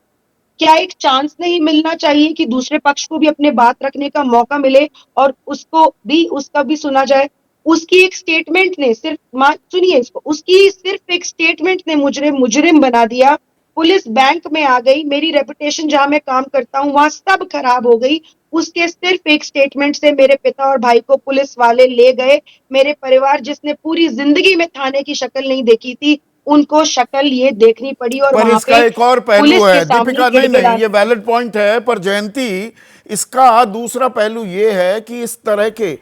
क्या एक चांस नहीं मिलना चाहिए कि दूसरे पक्ष को भी अपने बात रखने का मौका मिले और उसका भी सुना जाए? उसकी एक स्टेटमेंट ने सुनिए इसको, उसकी सिर्फ एक स्टेटमेंट ने मुझे मुजरिम बना दिया। पुलिस बैंक में आ गई, मेरी रेपुटेशन जहां मैं काम करता हूं वहां सब खराब हो गई। उसके सिर्फ एक स्टेटमेंट से मेरे पिता और भाई को पुलिस वाले ले गए। मेरे परिवार, जिसने पूरी जिंदगी में थाने की शक्ल नहीं देखी थी, उनको शक्ल ये देखनी पड़ी, और पर वहां इसका पे एक और पहलू पुलिस के है सामने दीपिका, नहीं गिड़गिड़ा। ये वैलिड पॉइंट है, पर जयंती, इसका दूसरा पहलू ये है कि इस तरह के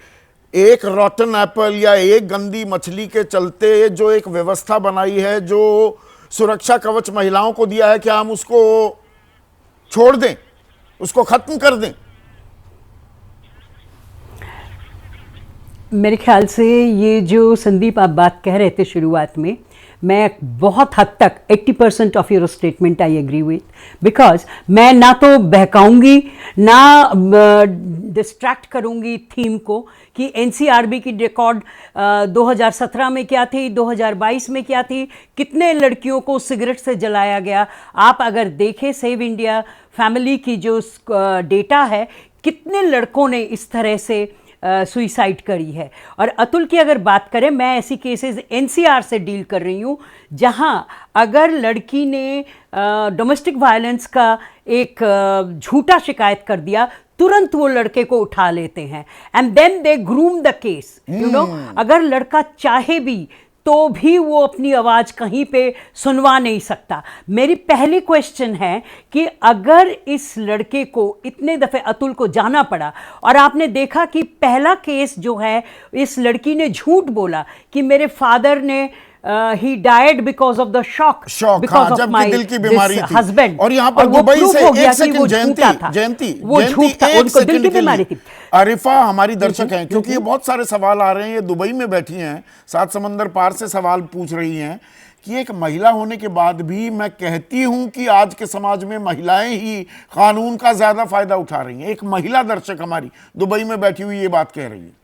एक रॉटन एप्पल या एक गंदी मछली के चलते जो एक व्यवस्था बनाई है, जो सुरक्षा कवच महिलाओं को दिया है, क्या हम उसको छोड़ दें, उसको खत्म कर दें? मेरे ख्याल से ये जो संदीप आप बात कह रहे थे शुरुआत में, मैं बहुत हद तक 80% of your statement I agree with, because मैं ना तो बहकाऊंगी ना डिस्ट्रैक्ट करूंगी थीम को कि एनसीआरबी की रिकॉर्ड 2017 में क्या थी, 2022 में क्या थी, कितने लड़कियों को सिगरेट से जलाया गया। आप अगर देखें सेव इंडिया फैमिली की जो डेटा है, कितने लड़कों ने इस तरह से सुइसाइड करी है। और अतुल की अगर बात करें, मैं ऐसी केसेस एनसीआर से डील कर रही हूँ जहां अगर लड़की ने डोमेस्टिक वायलेंस का एक झूठा शिकायत कर दिया, तुरंत वो लड़के को उठा लेते हैं and then they groom the case, you know. अगर लड़का चाहे भी तो भी वो अपनी आवाज कहीं पे सुनवा नहीं सकता। मेरी पहली क्वेश्चन है कि अगर इस लड़के को इतने दफे अतुल को जाना पड़ा, और आपने देखा कि पहला केस जो है, इस लड़की ने झूठ बोला कि मेरे फादर ने he died because of the shock because of my दिल की बीमारी थी, husband, और यहाँ पर वो दुबई proof से हो गया एक कि वो सेकंड झूठा था। वो झूठ था, उनको दिल की बीमारी थी। आरिफा हमारी दर्शक हैं, क्योंकि ये बहुत सारे सवाल आ रहे हैं, ये दुबई में बैठी हैं, 7 समंदर पार से सवाल पूछ रही हैं कि एक महिला होने के बाद भी मैं कहती हूं कि आज के समाज में महिलाएं ही कानून का ज्यादा फायदा उठा रही हैं। एक महिला दर्शक हमारी दुबई में बैठी हुई ये बात कह रही है।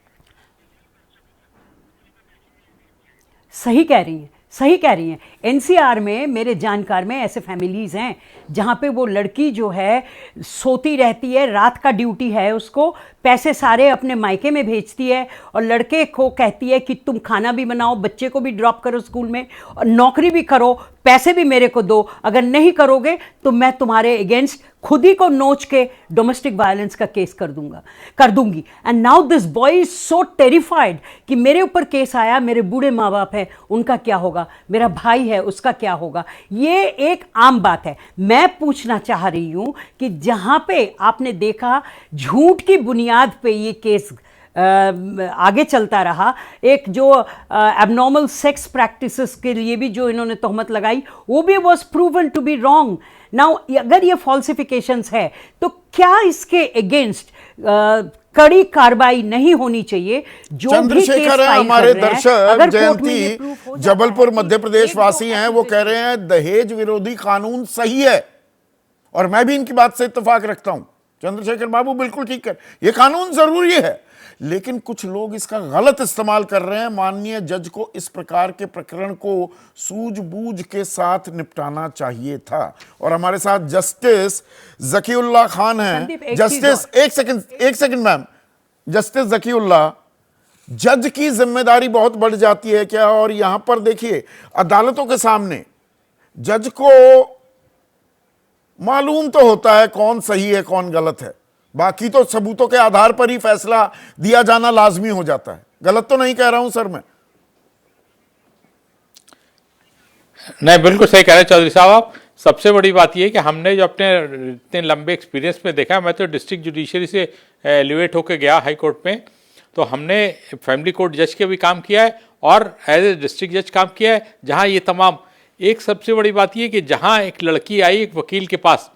सही कह रही हैं, सही कह रही हैं। एनसीआर में मेरे जानकार में ऐसे फैमिलीज़ हैं जहाँ पे वो लड़की जो है सोती रहती है, रात का ड्यूटी है उसको, पैसे सारे अपने मायके में भेजती है और लड़के को कहती है कि तुम खाना भी बनाओ, बच्चे को भी ड्रॉप करो स्कूल में, और नौकरी भी करो, पैसे भी मेरे को दो, अगर नहीं करोगे तो मैं तुम्हारे अगेंस्ट खुद ही को नोच के डोमेस्टिक वायलेंस का केस कर दूंगी। And now this boy is so terrified कि मेरे ऊपर केस आया, मेरे बूढ़े माँ बाप हैं, उनका क्या होगा, मेरा भाई है उसका क्या होगा। ये एक आम बात है। मैं पूछना चाह रही हूं कि जहां पे आपने देखा झूठ की बुनियाद पे ये केस आगे चलता रहा, एक जो एबनॉर्मल सेक्स प्रैक्टिसेस के लिए भी जो इन्होंने तोहमत लगाई, वो भी was proven to be wrong. Now अगर ये फॉल्सिफिकेशंस है तो क्या इसके अगेंस्ट कड़ी कार्रवाई नहीं होनी चाहिए? जो चंद्रशेखर है हमारे दर्शक, जयंती जबलपुर मध्य प्रदेश वासी हैं, वो कह रहे हैं दहेज विरोधी कानून सही है और मैं भी इनकी बात से इत्तेफाक रखता हूं, चंद्रशेखर बाबू बिल्कुल ठीक कर, ये कानून जरूरी है, लेकिन कुछ लोग इसका गलत इस्तेमाल कर रहे हैं। माननीय जज को इस प्रकार के प्रकरण को सूझबूझ के साथ निपटाना चाहिए था। और हमारे साथ जस्टिस जकीउल्लाह खान संदीप, हैं। एक जस्टिस एक सेकंड मैम, जस्टिस जकीउल्लाह, जज की जिम्मेदारी बहुत बढ़ जाती है क्या? और यहां पर देखिए, अदालतों के सामने जज को मालूम तो होता है कौन सही है कौन गलत है, बाकी तो सबूतों के आधार पर ही फैसला दिया जाना लाजमी हो जाता है। गलत तो नहीं कह रहा हूं सर मैं? नहीं, बिल्कुल सही कह रहे हैं चौधरी साहब आप। सबसे बड़ी बात यह है कि हमने जो अपने इतने लंबे एक्सपीरियंस में देखा, मैं तो डिस्ट्रिक्ट जुडिशरी से एलिवेट होकर गया हाई कोर्ट में, तो हमने फैमिली कोर्ट जज के भी काम किया है और एज ए डिस्ट्रिक्ट जज काम किया है, जहां ये तमाम, एक सबसे बड़ी बात यह कि जहां एक लड़की आई एक वकील के पास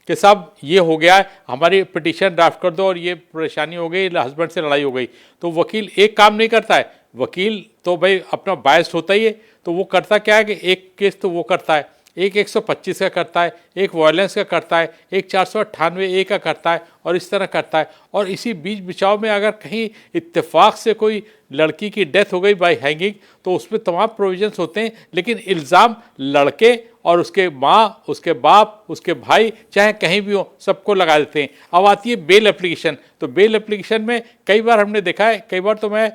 कि साहब ये हो गया है, हमारी पिटीशन ड्राफ्ट कर दो और ये परेशानी हो गई, हस्बैंड से लड़ाई हो गई, तो वकील एक काम नहीं करता है। वकील तो भाई अपना बायस्ड होता ही है, तो वो करता क्या है कि एक केस तो वो करता है, एक 125 का करता है, एक वायलेंस का करता है, एक 498A का करता है, और इस तरह करता है। और इसी बीच बिचाव में अगर कहीं इत्तेफाक से कोई लड़की की डेथ हो गई बाय हैंगिंग, तो उसमें तमाम प्रोविजंस होते हैं, लेकिन इल्ज़ाम लड़के और उसके माँ, उसके बाप, उसके भाई, चाहे कहीं भी हो, सबको लगा देते हैं। अब आती है बेल एप्लीकेशन, तो बेल एप्लीकेशन में कई बार हमने देखा है, कई बार तो मैं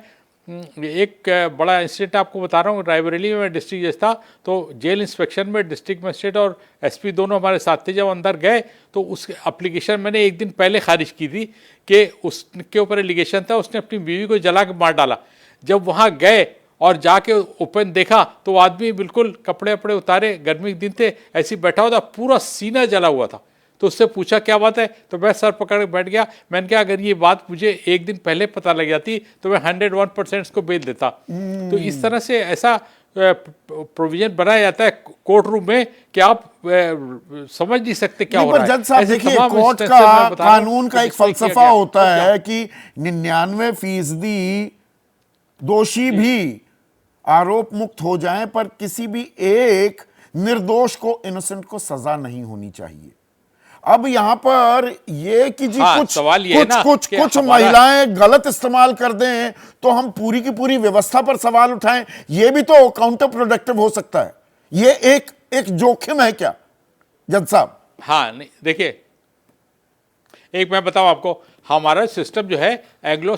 एक बड़ा इंसिडेंट आपको बता रहा हूँ। रायबरेली में मैं डिस्ट्रिक्ट जज था, तो जेल इंस्पेक्शन में डिस्ट्रिक्ट मजिस्ट्रेट और एसपी दोनों हमारे साथ थे। जब अंदर गए तो उस एप्लीकेशन मैंने एक दिन पहले खारिज की थी कि उसके ऊपर एलिगेशन था उसने अपनी बीवी को जला के मार डाला। जब वहाँ गए और जाके ओपन देखा तो आदमी बिल्कुल कपड़े वपड़े उतारे, गर्मी के दिन थे, ऐसे बैठा हुआ था, पूरा सीना जला हुआ था। तो उससे पूछा क्या बात है, तो मैं सर पकड़ के बैठ गया। मैंने कहा अगर ये बात मुझे एक दिन पहले पता लग जाती तो मैं 101% इसको बेच देता। तो इस तरह से ऐसा प्रोविजन बनाया जाता है कोर्ट रूम में कि आप समझ नहीं सकते क्या हो रहा है। जज साहब देखिए, कोर्ट का कानून का एक फलसफा होता है कि 99% दोषी भी आरोप मुक्त हो जाएं, पर किसी भी एक निर्दोष को, इनोसेंट को सजा नहीं होनी चाहिए। अब यहां पर ये कि जी कुछ महिलाएं गलत इस्तेमाल कर दें तो हम पूरी की पूरी व्यवस्था पर सवाल उठाएं, ये भी तो काउंटर प्रोडक्टिव हो सकता है। ये एक जोखिम है क्या जज साहब? हाँ, नहीं देखिए, एक मैं बताऊं आपको, हमारा सिस्टम जो है एंग्लो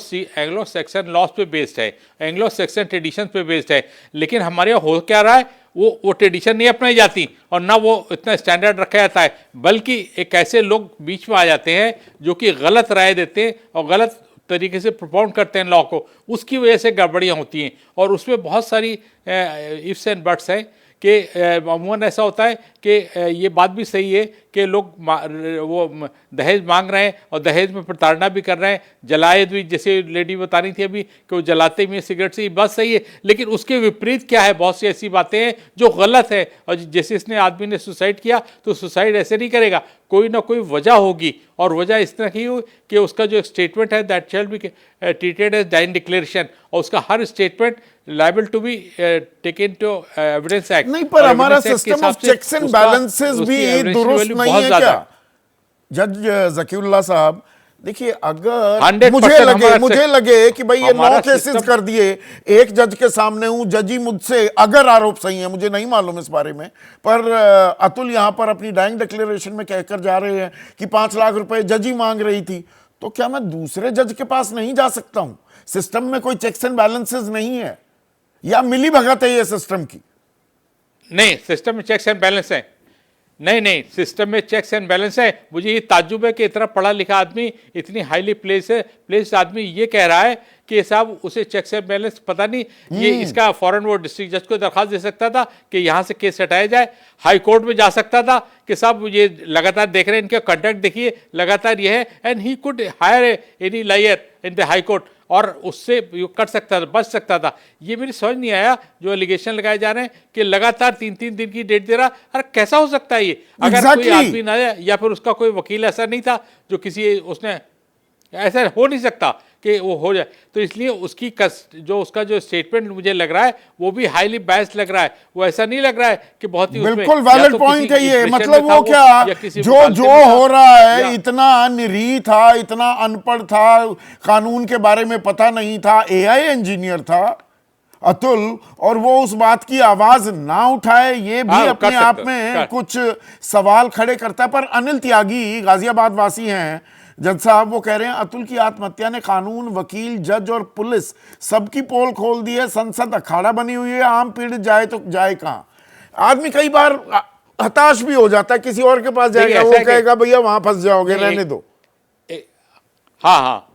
सेक्शन लॉस पे बेस्ड है, एंग्लो सेक्शन ट्रेडिशन पे बेस्ड है, लेकिन हमारे यहाँ हो क्या रहा है, वो ट्रेडिशन नहीं अपनाई जाती और ना वो इतना स्टैंडर्ड रखा जाता है, बल्कि एक ऐसे लोग बीच में आ जाते हैं जो कि गलत राय देते हैं और गलत तरीके से प्रोपाउंड करते हैं लॉ को, उसकी वजह से गड़बड़ियाँ होती हैं। और उसमें बहुत सारी इफ्स एंड बट्स हैं कि अमूमन ऐसा होता है कि ये बात भी सही है कि लोग वो दहेज मांग रहे हैं और दहेज में प्रताड़ना भी कर रहे हैं, जलाए भी, जैसे लेडी बता रही थी अभी कि वो जलाते भी सिगरेट से, ये बात सही है, लेकिन उसके विपरीत क्या है, बहुत सी ऐसी बातें हैं जो गलत है। और जैसे इसने आदमी ने सुसाइड किया तो सुसाइड ऐसे नहीं करेगा, कोई ना कोई वजह होगी, और वजह इस तरह की हो कि उसका जो स्टेटमेंट है that shall be treated as dying declaration, और उसका हर statement liable to be taken to evidence act. नहीं, पर हमारा system of checks and balances भी दुरुस्त नहीं है क्या जज जकीउल्लाह साहब? देखिए, अगर मुझे लगे कि भाई ये 9 केसेस कर दिए, एक जज के सामने हूं, जज ही मुझसे, अगर आरोप सही है, मुझे नहीं मालूम इस बारे में, पर अतुल यहां पर अपनी डाइंग डिक्लेरेशन में कहकर जा रहे हैं कि 5 लाख रुपए जज ही मांग रही थी, तो क्या मैं दूसरे जज के पास नहीं जा सकता हूं? सिस्टम में कोई चेक्स एंड बैलेंसेस नहीं है या मिली भगत है ये सिस्टम की? नहीं, सिस्टम में चेक्स एंड बैलेंस है। नहीं, सिस्टम में चेक्स एंड बैलेंस है। मुझे ये ताज्जुब है कि इतना पढ़ा लिखा आदमी, इतनी हाईली प्लेस्ड आदमी ये कह रहा है कि साहब उसे चेक्स एंड बैलेंस पता नहीं। ये इसका फौरन वो डिस्ट्रिक्ट जज को दरखास्त दे सकता था कि यहाँ से केस हटाया जाए, हाई कोर्ट में जा सकता था कि साहब ये लगातार देख रहे हैं, इनके कंडक्ट देखिए लगातार ये है, and he could hire any lawyer in the high court, और उससे कर सकता था, बच सकता था। ये मेरी समझ नहीं आया जो एलिगेशन लगाए जा रहे हैं कि लगातार 3-3 दिन की डेट दे रहा। अरे कैसा हो सकता है ये? अगर कोई आदमी ना, या फिर उसका कोई वकील ऐसा नहीं था जो किसी, उसने, ऐसा हो नहीं सकता कि वो हो जाए। तो इसलिए उसकी जो उसका जो स्टेटमेंट मुझे लग रहा है वो भी हाईली बायस्ड लग रहा है। वो ऐसा नहीं लग रहा है कि बहुत ही बिल्कुल उसमें या वैलिड तो पॉइंट है किसी ये। impression मतलब में था वो क्या या किसी जो मुखालफे जो में था, हो रहा है या- इतना निरीह था, इतना अनपढ़ था, कानून के बारे में पता नहीं था, एआई इंजीनियर था अतुल, और वो उस बात की आवाज ना उठाए, ये भी हाँ, अपने कर आप सकते हो, में कर। कुछ सवाल खड़े करता है। पर अनिल त्यागी गाजियाबाद वासी हैं जज साहब, वो कह रहे हैं अतुल की आत्महत्या ने कानून, वकील, जज और पुलिस सबकी पोल खोल दी है। संसद अखाड़ा बनी हुई है, आम पीड़ित जाए तो जाए कहां। आदमी कई बार हताश भी हो जाता है, किसी और के पास जाएगा, ऐसा वो है कि- कहेगा भैया वहां फंस जाओगे, नहीं, रहने दो। हाँ,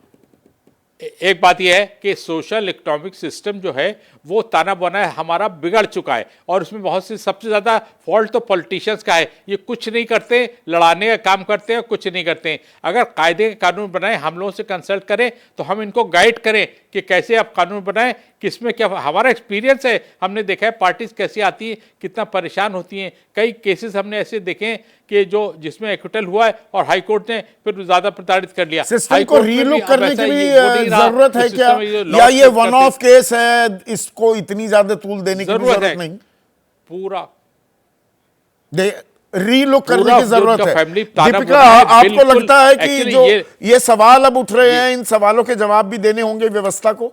एक बात यह है कि सोशल इकोनॉमिक सिस्टम जो है वो ताना बाना है हमारा बिगड़ चुका है, और उसमें बहुत सी सबसे ज़्यादा फॉल्ट तो पॉलिटिशियंस का है। ये कुछ नहीं करते, लड़ाने का काम करते हैं, कुछ नहीं करते हैं। अगर कायदे के कानून बनाए, हम लोगों से कंसल्ट करें तो हम इनको गाइड करें कि कैसे आप कानून बनाएं, किसमें क्या। हमारा एक्सपीरियंस है, हमने देखा है पार्टीज कैसी आती है, कितना परेशान होती हैं। कई केसेस हमने ऐसे देखे हैं कि जिसमें एक्विटल हुआ है और हाई कोर्ट ने फिर ज़्यादा प्रताड़ित कर लिया। सिस्टम हाई को कोर्ट में भी रीलुक अब करने ऐसा की भी वो नहीं रहा जरूरत है कि क्या, सिस्टम में जो या law ये करते- वन ऑफ केस है, इसको इतनी ज्यादा तूल देने की भी जरूरत जरूरत है। नहीं, पूरा रीलुक करने पूरा की जरूरत उनका है। फैमिली ताना दीपिका, बाना है, आपको बिल्कुल। लगता है कि Actually जो ये सवाल अब उठ रहे हैं, इन सवालों के जवाब भी देने होंगे व्यवस्था को?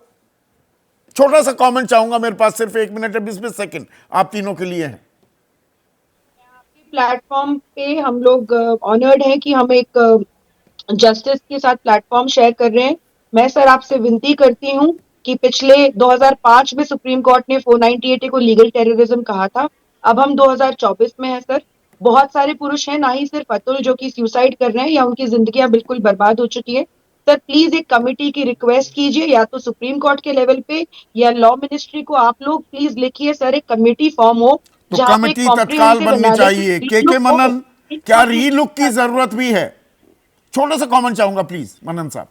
छोटा सा कमेंट चाहूंगा, मेरे पास सिर्फ 1 मिनट है 20 सेकंड आप तीनों के लिए हैं। प्लेटफॉर्म पे हम लोग ऑनर्ड हैं कि हम एक जस्टिस के साथ प्लेटफॉर्म शेयर कर रहे हैं। मैं सर आपसे विनती करती हूँ कि पिछले 2005 में सुप्रीम कोर्ट ने 498 को लीगल टेररिज्म कहा था। अब हम 2024 में हैं सर। बहुत सारे पुरुष हैं, ना ही सिर्फ अतुल, जो कि सुसाइड कर रहे हैं या उनकी जिंदगियां बिल्कुल बर्बाद हो चुकी है। सर प्लीज एक कमेटी की रिक्वेस्ट कीजिए, या तो सुप्रीम कोर्ट के लेवल पे या लॉ मिनिस्ट्री को आप लोग प्लीज लिखिए सर, एक कमेटी फॉर्म हो तो जहाँ पे कमेटी तत्काल बननी चाहिए। के मनन, क्या रीलुक की जरूरत भी है? छोटा सा कमेंट चाहूंगा प्लीज, मनन साहब।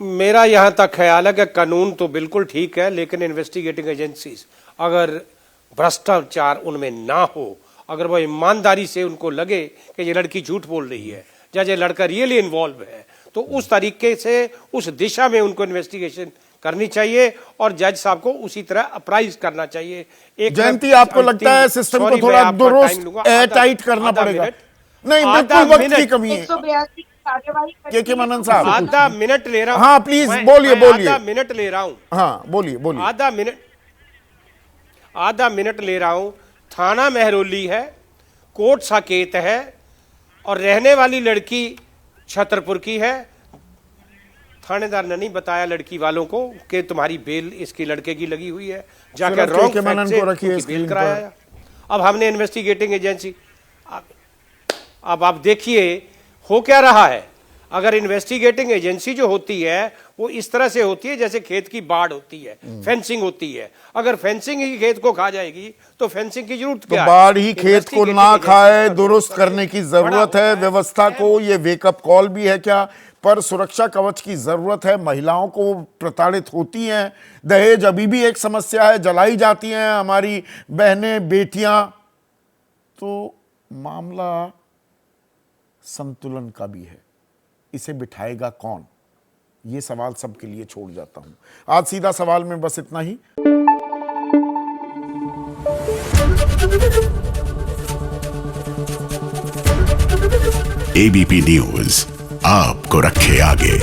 मेरा यहां तक ख्याल है कि कानून तो बिल्कुल ठीक है, लेकिन इन्वेस्टिगेटिंग एजेंसीज अगर भ्रष्टाचार उनमें ना हो, अगर वो ईमानदारी से उनको लगे कि ये लड़की झूठ बोल रही है या ये लड़का रियली इन्वॉल्व है, तो उस तरीके से उस दिशा में उनको इन्वेस्टिगेशन करनी चाहिए और जज साहब को उसी तरह अप्राइज करना चाहिए। एक जयंती, आपको लगता है सिस्टम को थोड़ा दुरुस्त एयर टाइट करना पड़ेगा? नहीं, बिल्कुल वक्त की कमी है। 182 की कार्यवाही के मनन साहब, आधा मिनट ले रहा हूं। हाँ, प्लीज मैं बोलिए। आधा मिनट ले रहा हूं। हाँ, बोलिए। आधा मिनट ले रहा हूं। थाना मेहरौली है, कोट साकेत है, और रहने वाली लड़की छतरपुर की है। थानेदार ने नहीं बताया लड़की वालों को कि तुम्हारी बेल इसकी लड़के की लगी हुई है, जाकर सिर्फ रॉन्ग के मनन फैक्ट से को रखिए उनकी बेल स्क्रीन कराया। अब हमने इन्वेस्टिगेटिंग एजेंसी, अब आप देखिए हो क्या रहा है। अगर इन्वेस्टिगेटिंग एजेंसी जो होती है वो इस तरह से होती है जैसे खेत की बाड़ होती है, फेंसिंग होती है। अगर फेंसिंग ही खेत को खा जाएगी तो फेंसिंग की जरूरत तो क्या है? बाढ़ ही खेत को ना Investigating खाए, agency दुरुस्त का करने की बड़ा जरूरत है होता व्यवस्था को। ये वेकअप कॉल भी है क्या? पर सुरक्षा कवच की जरूरत है। महिलाओं को प्रताड़ित होती हैं, दहेज अभी भी एक समस्या है, जलाई जाती हैं हमारी बहनें, बेटियां। तो मामला संतुलन का भी है, इसे बिठाएगा कौन? ये सवाल सबके लिए छोड़ जाता हूं। आज सीधा सवाल में बस इतना ही। एबीपी न्यूज आपको रखे आगे।